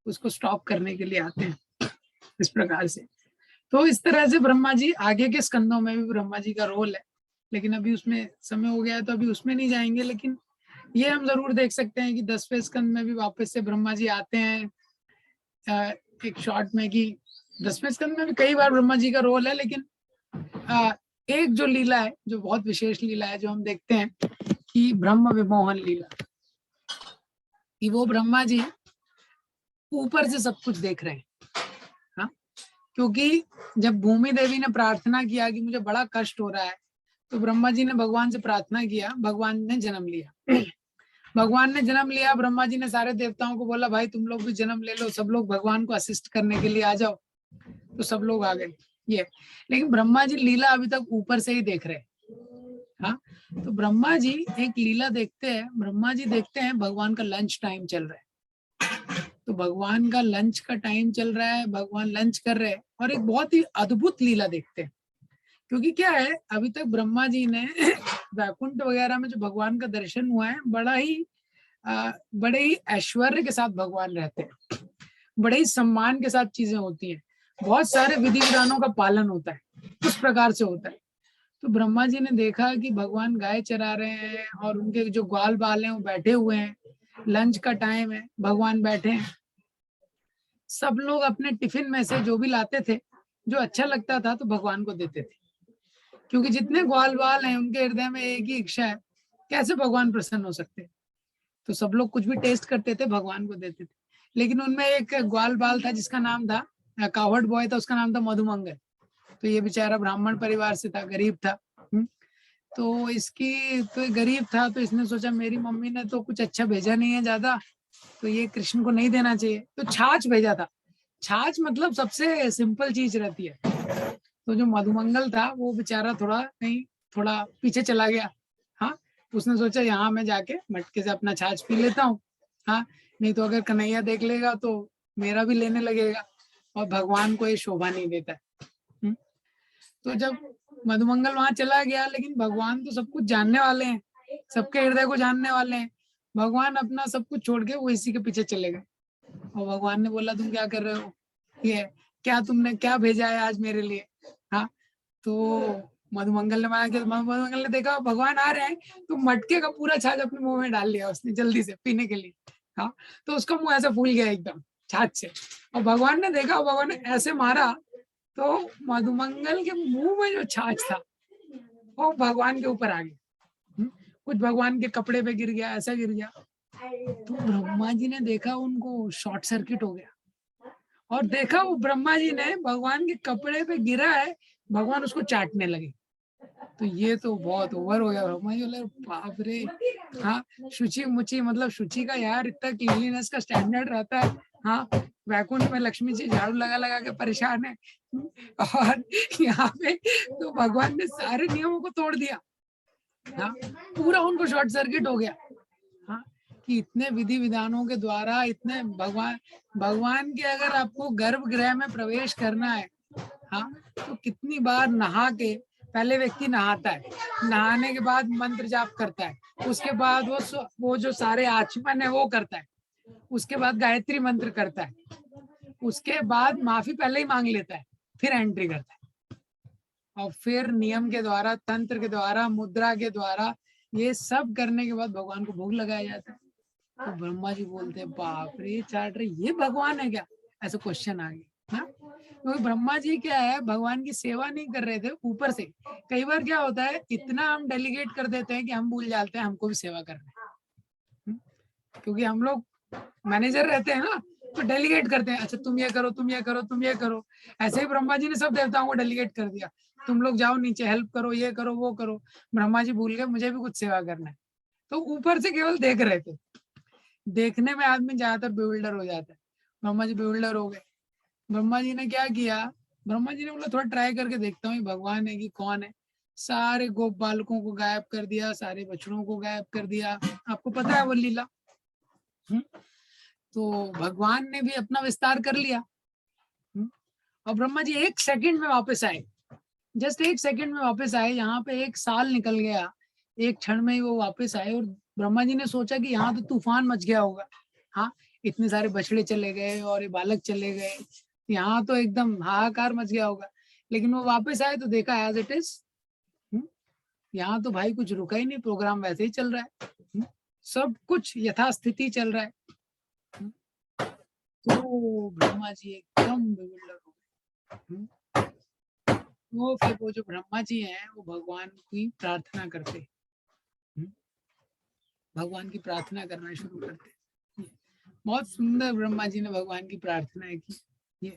उसको स्टॉप करने के लिए आते हैं इस प्रकार से। तो इस तरह से ब्रह्मा जी, आगे के स्कंदों में भी ब्रह्मा जी का रोल है, लेकिन अभी उसमें समय हो गया है तो अभी उसमें नहीं जाएंगे। लेकिन ये हम जरूर देख सकते हैं कि 10वें स्कंद में भी वापस से ब्रह्मा जी आते हैं एक शॉर्ट में, कि 10वें स्कंद में भी कई बार ब्रह्मा जी का रोल है, लेकिन एक जो लीला है, जो बहुत विशेष लीला है, जो हम देखते हैं कि ब्रह्म विमोहन लीला, कि वो ब्रह्मा जी ऊपर से सब कुछ देख रहे हैं। हाँ, क्योंकि जब भूमि देवी ने प्रार्थना किया कि मुझे बड़ा कष्ट हो रहा है, तो ब्रह्मा जी ने भगवान से प्रार्थना किया, भगवान ने जन्म लिया। भगवान ने जन्म लिया, ब्रह्मा जी ने सारे देवताओं को बोला भाई तुम लोग भी जन्म ले लो, सब लोग भगवान को असिस्ट करने के लिए आ जाओ। तो सब लोग आ गए ये। लेकिन ब्रह्मा जी लीला अभी तक ऊपर से ही देख रहे हैं। हाँ, तो ब्रह्मा जी एक लीला देखते हैं, ब्रह्मा जी देखते हैं भगवान का लंच टाइम चल रहा है, तो भगवान का लंच का टाइम चल रहा है, भगवान लंच कर रहे हैं और एक बहुत ही अद्भुत लीला देखते हैं। क्योंकि क्या है, अभी तक ब्रह्मा जी ने वैकुंठ वगैरह में जो भगवान का दर्शन हुआ है, बड़े ही ऐश्वर्य के साथ भगवान रहते हैं, बड़े ही सम्मान के साथ चीजें होती हैं, बहुत सारे विधि विधानों का पालन होता है, उस प्रकार से होता है। तो ब्रह्मा जी ने देखा कि भगवान गाय चरा रहे हैं और उनके जो ग्वाल बाल हैं वो बैठे हुए हैं, लंच का टाइम है, भगवान बैठे हैं, सब लोग अपने टिफिन में से जो भी लाते थे, जो अच्छा लगता था तो भगवान को देते थे, क्योंकि जितने ग्वाल बाल हैं उनके हृदय में एक ही इच्छा है, कैसे भगवान प्रसन्न हो सकते। तो सब लोग कुछ भी टेस्ट करते थे, भगवान को देते थे। लेकिन उनमें एक ग्वाल बाल था जिसका नाम था, कावड़ बॉय था, उसका नाम था मधुमंगल। तो ये बेचारा ब्राह्मण परिवार से था, गरीब था। तो इसकी तो गरीब था, तो इसने सोचा मेरी मम्मी ने तो कुछ अच्छा भेजा नहीं है ज्यादा, तो ये कृष्ण को नहीं देना चाहिए, तो छाछ भेजा था। छाछ मतलब सबसे सिंपल चीज रहती है। तो जो मधुमंगल था वो बेचारा थोड़ा पीछे चला गया। हाँ, उसने सोचा यहाँ मैं जाके मटके से अपना छाछ पी लेता हूँ। हाँ, नहीं तो अगर कन्हैया देख लेगा तो मेरा भी लेने लगेगा, और भगवान को ये शोभा नहीं देता है। तो जब मधुमंगल वहां चला गया, लेकिन भगवान तो सब कुछ जानने वाले हैं, सबके हृदय को जानने वाले हैं, भगवान अपना सब कुछ छोड़ के वो इसी के पीछे चले गए। और भगवान ने बोला तुम क्या कर रहे हो, ये क्या तुमने क्या भेजा है आज मेरे लिए। हाँ, तो मधुमंगल ने माना कि मधुमंगल ने देखा भगवान आ रहे हैं, तो मटके का पूरा छाछ अपने मुंह में डाल लिया उसने जल्दी से पीने के लिए। हाँ, तो उसका मुंह ऐसा फूल गया एकदम छाछ से, और भगवान ने देखा, भगवान ने ऐसे मारा तो मधुमंगल के मुंह में जो छाछ था वो भगवान के ऊपर आ गया। कुछ भगवान के कपड़े पे गिर गया, ऐसा गिर गया। तो ब्रह्मा जी ने देखा, उनको शॉर्ट सर्किट हो गया, और देखा वो ब्रह्मा जी ने भगवान के कपड़े पे गिरा है, भगवान उसको चाटने लगे। तो ये तो बहुत ओवर हो गया। ब्रह्मा जी बोले बाप रे। हाँ, शुचि मुचि मतलब शुचि का यार इतना क्लीनलीनेस का स्टैंडर्ड रहता है। हाँ, वैकुंठ में लक्ष्मी जी झाड़ू लगा लगा के परेशान है, और यहाँ पे तो भगवान ने सारे नियमों को तोड़ दिया। हाँ, पूरा उनको शॉर्ट सर्किट हो गया। हाँ, कि इतने विधि विधानों के द्वारा, इतने भगवान के अगर आपको गर्भगृह में प्रवेश करना है, हाँ, तो कितनी बार नहा के, पहले व्यक्ति नहाता है, नहाने के बाद मंत्र जाप करता है, उसके बाद वो जो सारे आचमन है वो करता है, उसके बाद गायत्री मंत्र करता है, उसके बाद माफी पहले ही मांग लेता है, फिर एंट्री करता है, और फिर नियम के द्वारा, तंत्र के द्वारा, मुद्रा के द्वारा, ये सब करने के बाद भगवान को भोग लगाया जाता है। तो ब्रह्मा जी बोलते हैं बाप रे, चाट रहे ये भगवान है क्या, ऐसा क्वेश्चन आ गया ना। तो ब्रह्मा जी क्या है, भगवान की सेवा नहीं कर रहे थे ऊपर से। कई बार क्या होता है, इतना हम डेलीगेट कर देते हैं कि हम भूल जाते हैं हमको भी सेवा करना है। क्योंकि हम लोग मैनेजर रहते हैं ना, तो डेलीगेट करते हैं, अच्छा तुम ये करो, तुम ये करो, तुम ये करो। ऐसे ही ब्रह्मा जी ने सब देवताओं को डेलीगेट कर दिया, तुम लोग जाओ नीचे हेल्प करो, ये करो, वो करो। ब्रह्मा जी भूल गए मुझे भी कुछ सेवा करना है, तो ऊपर से केवल देख रहे थे। देखने में आदमी ज्यादातर बेविल्डर हो जाता है, ब्रह्मा जी बेविल्डर हो गए। ब्रह्मा जी ने क्या किया, ब्रह्मा जी ने बोला थोड़ा ट्राई करके देखता हूँ भगवान है कि कौन है। सारे गोप बालकों को गायब कर दिया, सारे बछड़ों को गायब कर दिया, आपको पता है वो लीला। तो भगवान ने भी अपना विस्तार कर लिया। और ब्रह्मा जी 1 सेकंड में वापस आए, जस्ट 1 सेकंड में वापस आए। यहाँ पे 1 साल निकल गया, 1 क्षण में ही वो वापस आए। और ब्रह्मा जी ने सोचा कि यहाँ तो तूफान मच गया होगा, हाँ, इतने सारे बछड़े चले गए और ये बालक चले गए, यहाँ तो एकदम हाहाकार मच गया होगा। लेकिन वो वापस आए तो देखा एज इट इज, यहाँ तो भाई कुछ रुका ही नहीं, प्रोग्राम वैसे ही चल रहा है, सब कुछ यथास्थिति चल रहा है। तो ब्रह्मा जी एकदम bewilder हो गए। वो फिर वो जो ब्रह्मा जी हैं वो भगवान की प्रार्थना करते, भगवान की प्रार्थना करना शुरू करते। बहुत सुंदर ब्रह्मा जी ने भगवान की प्रार्थना की। ये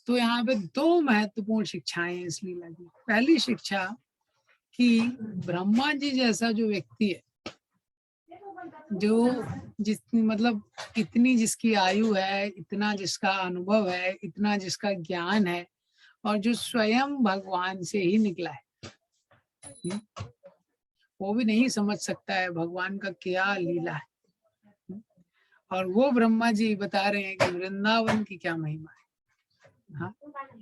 तो यहाँ पे 2 महत्वपूर्ण शिक्षाएं हैं इस लीला की। पहली शिक्षा कि ब्रह्मा जी जैसा जो व्यक्ति है, जो जितनी मतलब इतनी जिसकी आयु है, इतना जिसका अनुभव है, इतना जिसका ज्ञान है, और जो स्वयं भगवान से ही निकला है, वो भी नहीं समझ सकता है भगवान का क्या लीला है। और वो ब्रह्मा जी बता रहे हैं कि वृंदावन की क्या महिमा है। हाँ,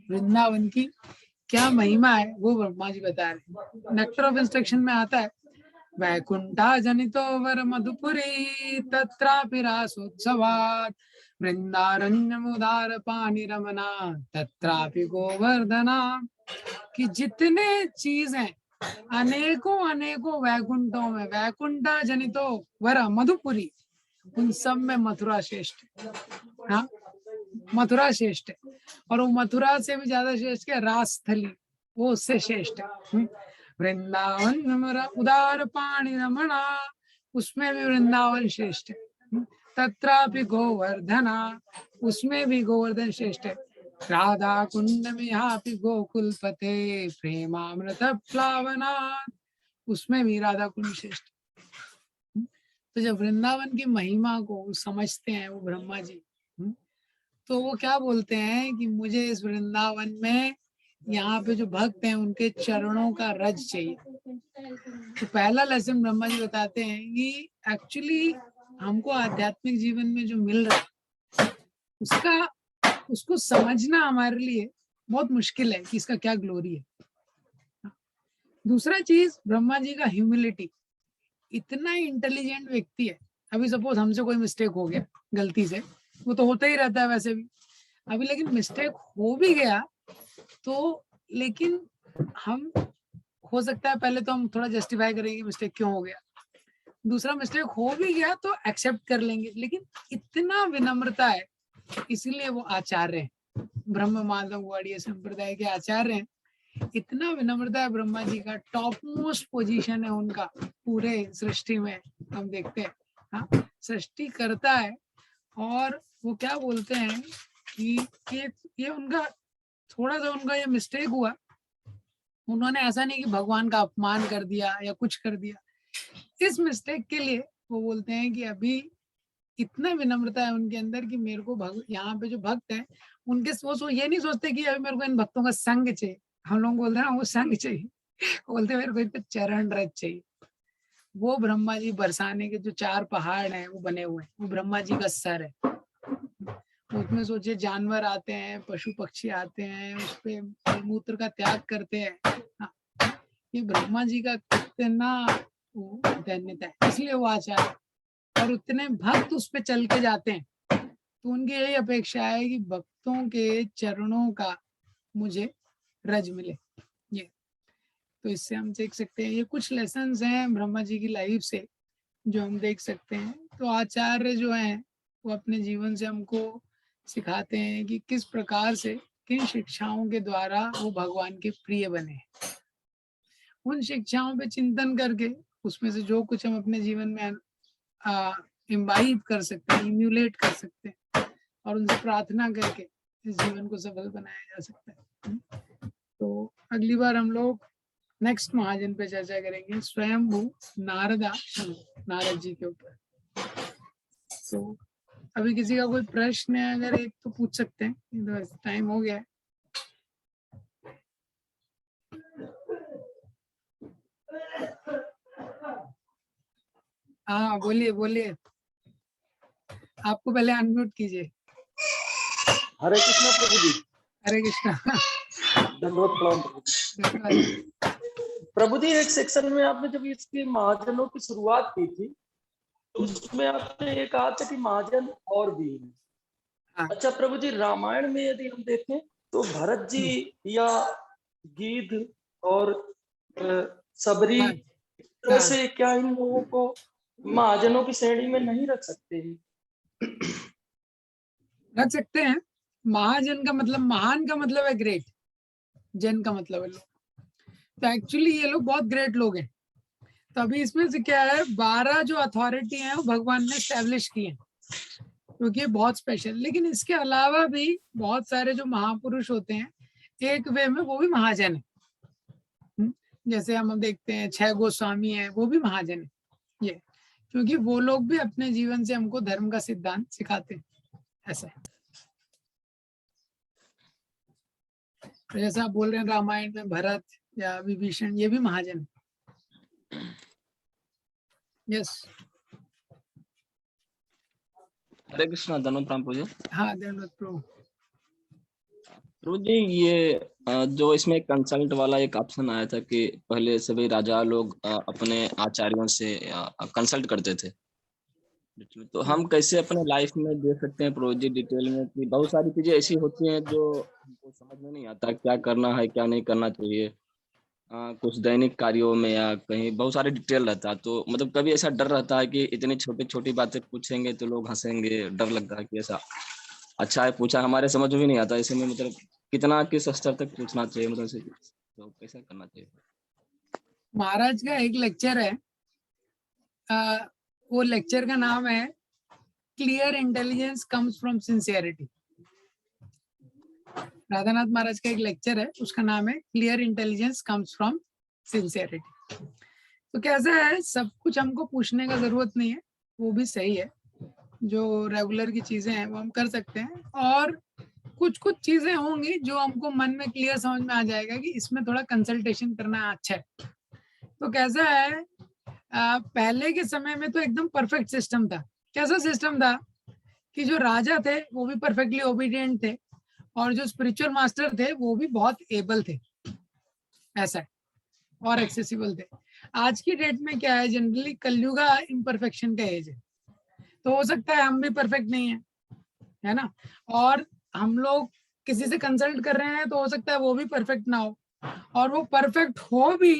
वृंदावन की क्या महिमा है वो ब्रह्मा जी बता रहे हैं। नेक्टर ऑफ इंस्ट्रक्शन में आता है, वैकुंठा जनितो वर मधुपुरी तत्रापि रासोत्सवात् वृंदारण्यमुदार पानी रमना तत्रापि गोवर्धना। कि जितने चीज हैं अनेकों अनेकों वैकुंठों में, वैकुंठा जनितो वर मधुपुरी, उन सब में मथुरा श्रेष्ठ है। हाँ, मथुरा श्रेष्ठ है। और वो मथुरा से भी ज्यादा श्रेष्ठ है रास स्थली, वो उससे श्रेष्ठ है। वृंदावन उदार पाणी रमणा, उसमें भी वृंदावन श्रेष्ठ है। तत्रापि गोवर्धना, उसमें भी गोवर्धन श्रेष्ठ है। राधा कुंड में यहाँ गोकुल पते प्रेमामृत प्लावना, उसमें भी राधा कुंड श्रेष्ठ। तो जब वृंदावन की महिमा को समझते हैं वो ब्रह्मा जी, तो वो क्या बोलते हैं कि मुझे इस वृंदावन में यहाँ पे जो भक्त हैं उनके चरणों का रज चाहिए। तो पहला लेसन ब्रह्मा जी बताते हैं कि एक्चुअली हमको आध्यात्मिक जीवन में जो मिल रहा है उसको समझना हमारे लिए बहुत मुश्किल है कि इसका क्या ग्लोरी है। दूसरा चीज ब्रह्मा जी का ह्यूमिलिटी, इतना इंटेलिजेंट व्यक्ति है। अभी सपोज हमसे कोई मिस्टेक हो गया गलती से, वो तो होता ही रहता है वैसे भी, अभी लेकिन मिस्टेक हो भी गया तो, लेकिन हम हो सकता है पहले तो हम थोड़ा जस्टिफाई करेंगे मिस्टेक क्यों हो गया, दूसरा मिस्टेक हो भी गया तो एक्सेप्ट कर लेंगे, लेकिन इतना विनम्रता है, इसीलिए वो आचार्य हैं, ब्रह्म माधव वाड़िया संप्रदाय के आचार्य हैं। इतना विनम्रता है ब्रह्मा जी का, टॉप मोस्ट पोजीशन है उनका पूरे सृष्टि में। हम देखते हैं, हाँ, सृष्टि करता है। और वो क्या बोलते हैं कि ये उनका थोड़ा सा उनका ये मिस्टेक हुआ, उन्होंने ऐसा नहीं कि भगवान का अपमान कर दिया या कुछ कर दिया, इस मिस्टेक के लिए वो बोलते हैं कि अभी इतना विनम्रता है उनके अंदर कि मेरे को यहाँ पे जो भक्त हैं उनके वो ये नहीं सोचते कि अभी मेरे को इन भक्तों का संग चाहिए, हम लोग बोलते हैं ना वो संग चाहिए, बोलते मेरे को इनका चरण रज चाहिए। वो ब्रह्मा जी बरसाने के जो 4 पहाड़ हैं वो बने हुए हैं, वो ब्रह्मा जी का सर है। उसमें सोचिए जानवर आते हैं, पशु पक्षी आते हैं, उस पे मूत्र का त्याग करते हैं। हाँ, ये ब्रह्मा जी का कितना धन्यता है, इसलिए वो आचार्य। और उतने भक्त उस पे चल के जाते हैं, तो उनकी यही अपेक्षा है कि भक्तों के चरणों का मुझे रज मिले। ये तो इससे हम देख सकते हैं, ये कुछ लेसन्स हैं ब्रह्मा जी की लाइफ से जो हम देख सकते हैं। तो आचार्य जो हैं वो अपने जीवन से हमको सिखाते हैं कि किस प्रकार से किन शिक्षाओं के द्वारा वो भगवान के प्रिय बने। उन शिक्षाओं पे चिंतन करके उसमें से जो कुछ हम अपने जीवन में इम्बाइब कर सकते हैं, इम्यूलेट कर सकते हैं, और उनसे प्रार्थना करके इस जीवन को सफल बनाया जा सकता है। तो अगली बार हम लोग नेक्स्ट महाजन पे चर्चा करेंगे, स्वयंभू नारद जी के ऊपर। तो अभी किसी का कोई प्रश्न है अगर एक तो पूछ सकते हैं, तो टाइम हो गया है। हाँ बोलिए बोलिए, आपको पहले अनम्यूट कीजिए। हरे कृष्णा प्रभु जी। हरे कृष्णा। धन्यवाद प्रणाम प्रभु जी। धन्यवाद। प्रभु जी, एक सेक्शन में आपने जब इसकी महाजनों की शुरुआत की थी तो उसमें आपने ये कहा था कि महाजन और भी हैं। हाँ। अच्छा प्रभु जी, रामायण में यदि हम देखें तो भरत जी या गीध और सबरी हाँ, इस तरह हाँ, से क्या इन लोगों को महाजनों की श्रेणी में नहीं रख सकते हैं? रख सकते हैं। महाजन का मतलब, महान का मतलब है ग्रेट, जन का मतलब है लोग। तो एक्चुअली ये लोग बहुत ग्रेट लोग हैं। तो अभी इसमें से क्या है, 12 जो अथॉरिटी है वो भगवान ने स्टैब्लिश की है, क्योंकि ये बहुत स्पेशल। लेकिन इसके अलावा भी बहुत सारे जो महापुरुष होते हैं एक वे में, वो भी महाजन है। जैसे हम देखते हैं 6 गोस्वामी है, वो भी महाजन है ये, क्योंकि वो लोग भी अपने जीवन से हमको धर्म का सिद्धांत सिखाते हैं। ऐसा है। तो जैसा आप बोल रहे हैं रामायण में भरत या विभीषण, ये भी महाजन है। यस। हरे कृष्णा, धन्यवाद प्रभु जी। हाँ, धन्यवाद प्रभु। प्रभु जी, ये जो इसमें कंसल्ट वाला एक ऑप्शन आया था कि पहले सभी राजा लोग अपने आचार्यों से कंसल्ट करते थे, तो हम कैसे अपने लाइफ में देख सकते हैं प्रभु जी डिटेल में कि बहुत सारी चीजें ऐसी होती हैं जो हमको समझ में नहीं आता क्या करना है क्या नहीं करना चाहिए। कुछ दैनिक कार्यों में या कहीं बहुत सारे डिटेल रहता है, तो मतलब कभी ऐसा डर रहता है कि इतनी छोटी छोटी बातें पूछेंगे तो लोग हंसेंगे, डर लगता है कि ऐसा अच्छा है पूछा, हमारे समझ में भी नहीं आता। ऐसे में मतलब कितना किस स्तर तक पूछना चाहिए, मतलब तो कैसा करना चाहिए? महाराज का एक लेक्चर है, वो लेक्चर का नाम है clear intelligence comes from sincerity. Radhanath Maharaj का एक लेक्चर है, उसका नाम है clear intelligence comes from sincerity. तो कैसा है, सब कुछ हमको पूछने का जरूरत नहीं है, वो भी सही है। जो रेगुलर की चीजें हैं वो हम कर सकते हैं, और कुछ कुछ चीजें होंगी जो हमको मन में क्लियर समझ में आ जाएगा कि इसमें थोड़ा कंसल्टेशन करना अच्छा है। तो कैसा है, पहले के समय में तो एकदम परफेक्ट सिस्टम था। कैसा सिस्टम था कि जो राजा थे वो भी परफेक्टली ओबीडिएंट थे, और जो स्पिरिचुअल मास्टर थे वो भी बहुत एबल थे, ऐसा है, और एक्सेसिबल थे। आज की डेट में क्या है, जनरली कलयुगा इम्परफेक्शन का एज है, तो हो सकता है हम भी परफेक्ट नहीं है ना, और हम लोग किसी से कंसल्ट कर रहे हैं तो हो सकता है वो भी परफेक्ट ना हो, और वो परफेक्ट हो भी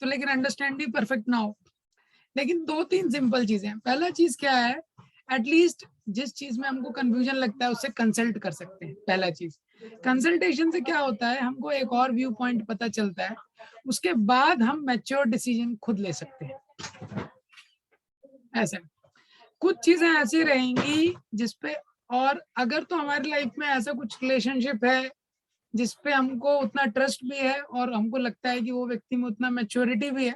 तो लेकिन अंडरस्टैंडिंग परफेक्ट ना हो। लेकिन 2-3 सिंपल चीजें हैं। पहला चीज क्या है, एटलीस्ट जिस चीज में हमको कंफ्यूजन लगता है उससे कंसल्ट कर सकते हैं। पहला चीज, कंसल्टेशन से क्या होता है, हमको एक और व्यू पॉइंट पता चलता है, उसके बाद हम मैच्योर डिसीजन खुद ले सकते हैं। ऐसा कुछ चीजें ऐसी रहेंगी जिसपे, और अगर तो हमारी लाइफ में ऐसा कुछ रिलेशनशिप है जिसपे हमको उतना ट्रस्ट भी है और हमको लगता है कि वो व्यक्ति में उतना मैच्योरिटी भी है,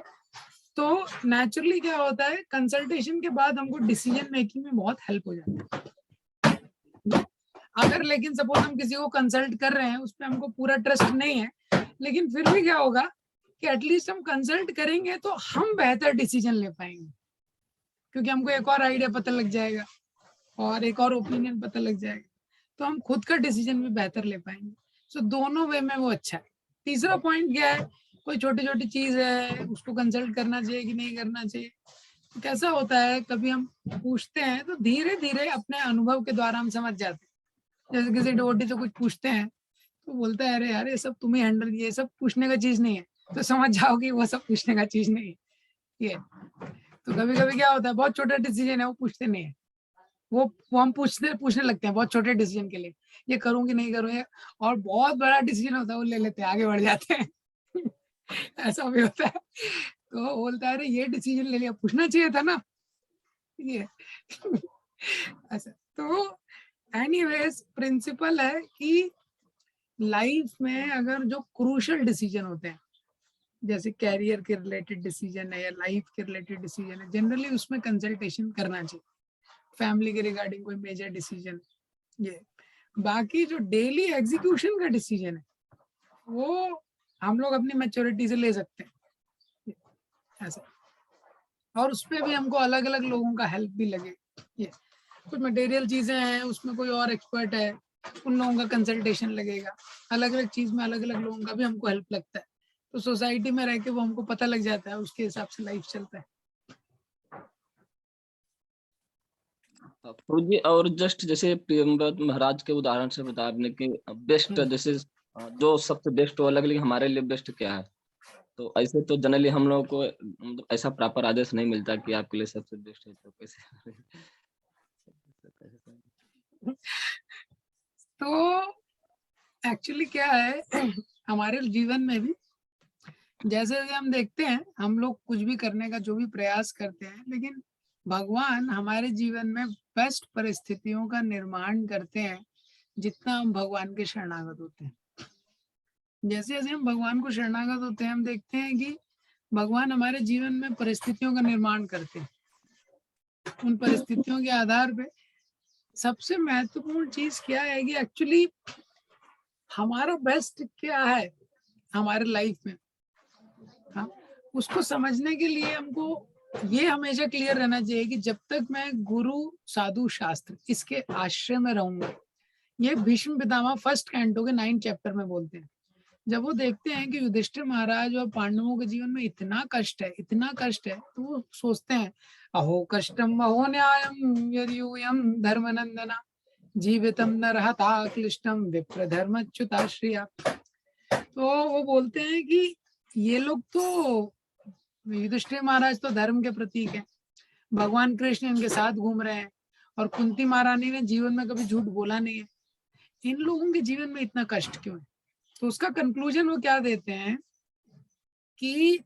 तो नेचुरली क्या होता है, कंसल्टेशन के बाद हमको डिसीजन मेकिंग में बहुत हेल्प हो जाता है। अगर लेकिन सपोज हम किसी को कंसल्ट कर रहे हैं, उस पर हमको पूरा ट्रस्ट नहीं है, लेकिन फिर भी क्या होगा कि एटलीस्ट हम कंसल्ट करेंगे तो हम बेहतर डिसीजन ले पाएंगे, क्योंकि हमको एक और आइडिया पता लग जाएगा और एक और ओपिनियन पता लग जाएगा, तो हम खुद का डिसीजन भी बेहतर ले पाएंगे। सो दोनों वे में वो अच्छा है। तीसरा पॉइंट क्या है, कोई छोटी छोटी चीज है उसको कंसल्ट करना चाहिए कि नहीं करना चाहिए। तो कैसा होता है, कभी हम पूछते हैं तो धीरे धीरे अपने अनुभव के द्वारा हम समझ जाते हैं। जैसे किसी डिवोटी से कुछ पूछते हैं तो बोलता है, अरे यार ये सब तुम्हें हैंडल, ये सब पूछने का चीज नहीं है, तो समझ जाओगे वो सब पूछने का चीज नहीं है ये। तो कभी कभी क्या होता है, बहुत छोटा डिसीजन है वो पूछते नहीं है, वो हम पूछने लगते हैं बहुत छोटे डिसीजन के लिए, ये करूँ कि नहीं करूँ, और बहुत बड़ा डिसीजन होता है वो ले लेते हैं, आगे बढ़ जाते हैं। ऐसा भी होता है। तो वो बोलता है, अरे ये डिसीजन ले लिया, पूछना चाहिए था ना ये। ऐसा। तो एनीवेज प्रिंसिपल है कि लाइफ में अगर जो क्रूशियल डिसीजन होते हैं, जैसे कैरियर के रिलेटेड डिसीजन है या लाइफ के रिलेटेड डिसीजन है, जनरली उसमें कंसल्टेशन करना चाहिए। फैमिली के रिगार्डिंग कोई मेजर डिसीजन, ये बाकी जो डेली एग्जीक्यूशन का डिसीजन है वो हम लोग अपनी मैच्योरिटी से ले सकते हैं, ऐसा। और उसमें भी हमको अलग अलग लोगों का हेल्प भी लगे। ये कुछ मटेरियल चीजें हैं, उसमें कोई और एक्सपर्ट है उन लोगों का कंसल्टेशन लगेगा, अलग अलग चीज में अलग अलग लोगों का भी हमको हेल्प लगता है। तो सोसाइटी में रह के वो हमको पता लग जाता है, उसके हिसाब से लाइफ चलता है। प्रभु जी, और जस्ट जैसे प्रियव्रत महाराज के उदाहरण से बता आपने कि बेस्ट जैसे जो सबसे बेस्ट हो अलग, लेकिन हमारे लिए बेस्ट क्या है, तो ऐसे तो जनरली हम लोगों को मतलब ऐसा प्रॉपर आदेश नहीं मिलता कि आपके लिए सबसे बेस्ट है, तो कैसे तो एक्चुअली क्या है, हमारे जीवन में भी जैसे जैसे हम देखते हैं, हम लोग कुछ भी करने का जो भी प्रयास करते हैं, लेकिन भगवान हमारे जीवन में बेस्ट परिस्थितियों का निर्माण करते हैं जितना हम भगवान के शरणागत होते हैं। जैसे जैसे हम भगवान को शरणागत होते हैं, हम देखते हैं कि भगवान हमारे जीवन में परिस्थितियों का निर्माण करते हैं। उन परिस्थितियों के आधार पे सबसे महत्वपूर्ण चीज क्या है कि एक्चुअली हमारा बेस्ट क्या है हमारे लाइफ में, हाँ, उसको समझने के लिए हमको ये हमेशा क्लियर रहना चाहिए कि जब तक मैं गुरु साधु शास्त्र इसके आश्रय में रहूंगा, ये भीष्म पितामह फर्स्ट कैंटो के 9 चैप्टर में बोलते हैं। जब वो देखते हैं कि युधिष्ठिर महाराज और पांडवों के जीवन में इतना कष्ट है, इतना कष्ट है, तो वो सोचते हैं अहो कष्टम अहो न्यायम यदि यूयम धर्मनंदना जीवितम न रहता क्लिष्टम विप्र धर्मच्युताश्रिया। तो वो बोलते हैं कि ये लोग तो, युधिष्ठिर महाराज तो धर्म के प्रतीक हैं, भगवान कृष्ण इनके साथ घूम रहे हैं, और कुंती महारानी ने जीवन में कभी झूठ बोला नहीं है, इन लोगों के जीवन में इतना कष्ट क्यों है? तो उसका कंक्लूजन वो क्या देते हैं कि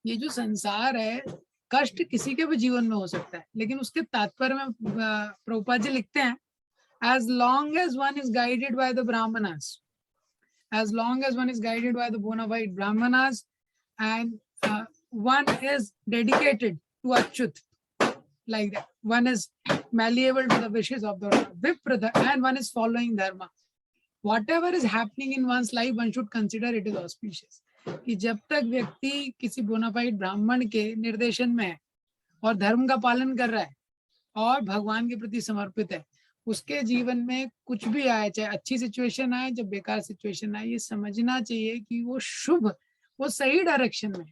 ये जो संसार है, कष्ट किसी के भी जीवन में हो सकता है, लेकिन उसके तात्पर्य में प्रभुपाद जी लिखते हैं, as long as one is guided by the brahmanas, as long as one is guided by the bona fide brahmanas, and one is dedicated to Achyut, like that, one is malleable to the wishes of the Vipra, and one is following dharma, whatever is happening in one's life, one should consider it is auspicious. कि जब तक व्यक्ति किसी bonafide ब्राह्मण के निर्देशन में है और धर्म का पालन कर रहा है और भगवान के प्रति समर्पित है, उसके जीवन में कुछ भी आए, चाहे अच्छी सिचुएशन आए, जब बेकार सिचुएशन आए, ये समझना चाहिए कि वो शुभ, वो सही डायरेक्शन में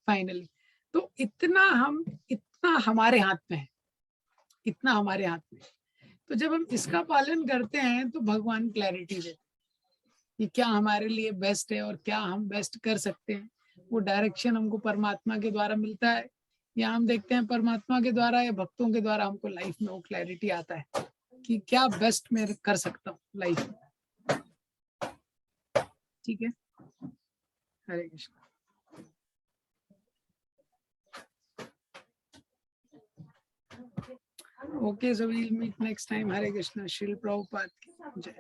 फाइनली। तो इतना हमारे हाथ में है, इतना हमारे हाथ में। तो जब हम इसका पालन करते हैं तो भगवान क्लैरिटी देते हैं कि क्या हमारे लिए बेस्ट है और क्या हम बेस्ट कर सकते हैं। वो डायरेक्शन हमको परमात्मा के द्वारा मिलता है, या हम देखते हैं परमात्मा के द्वारा या भक्तों के द्वारा हमको लाइफ में वो क्लैरिटी आता है कि क्या बेस्ट मैं कर सकता हूँ लाइफ में। ठीक है, हरे Krishna. Okay, so we'll meet next time. Hare Krishna. Shri Prabhupada ki jai.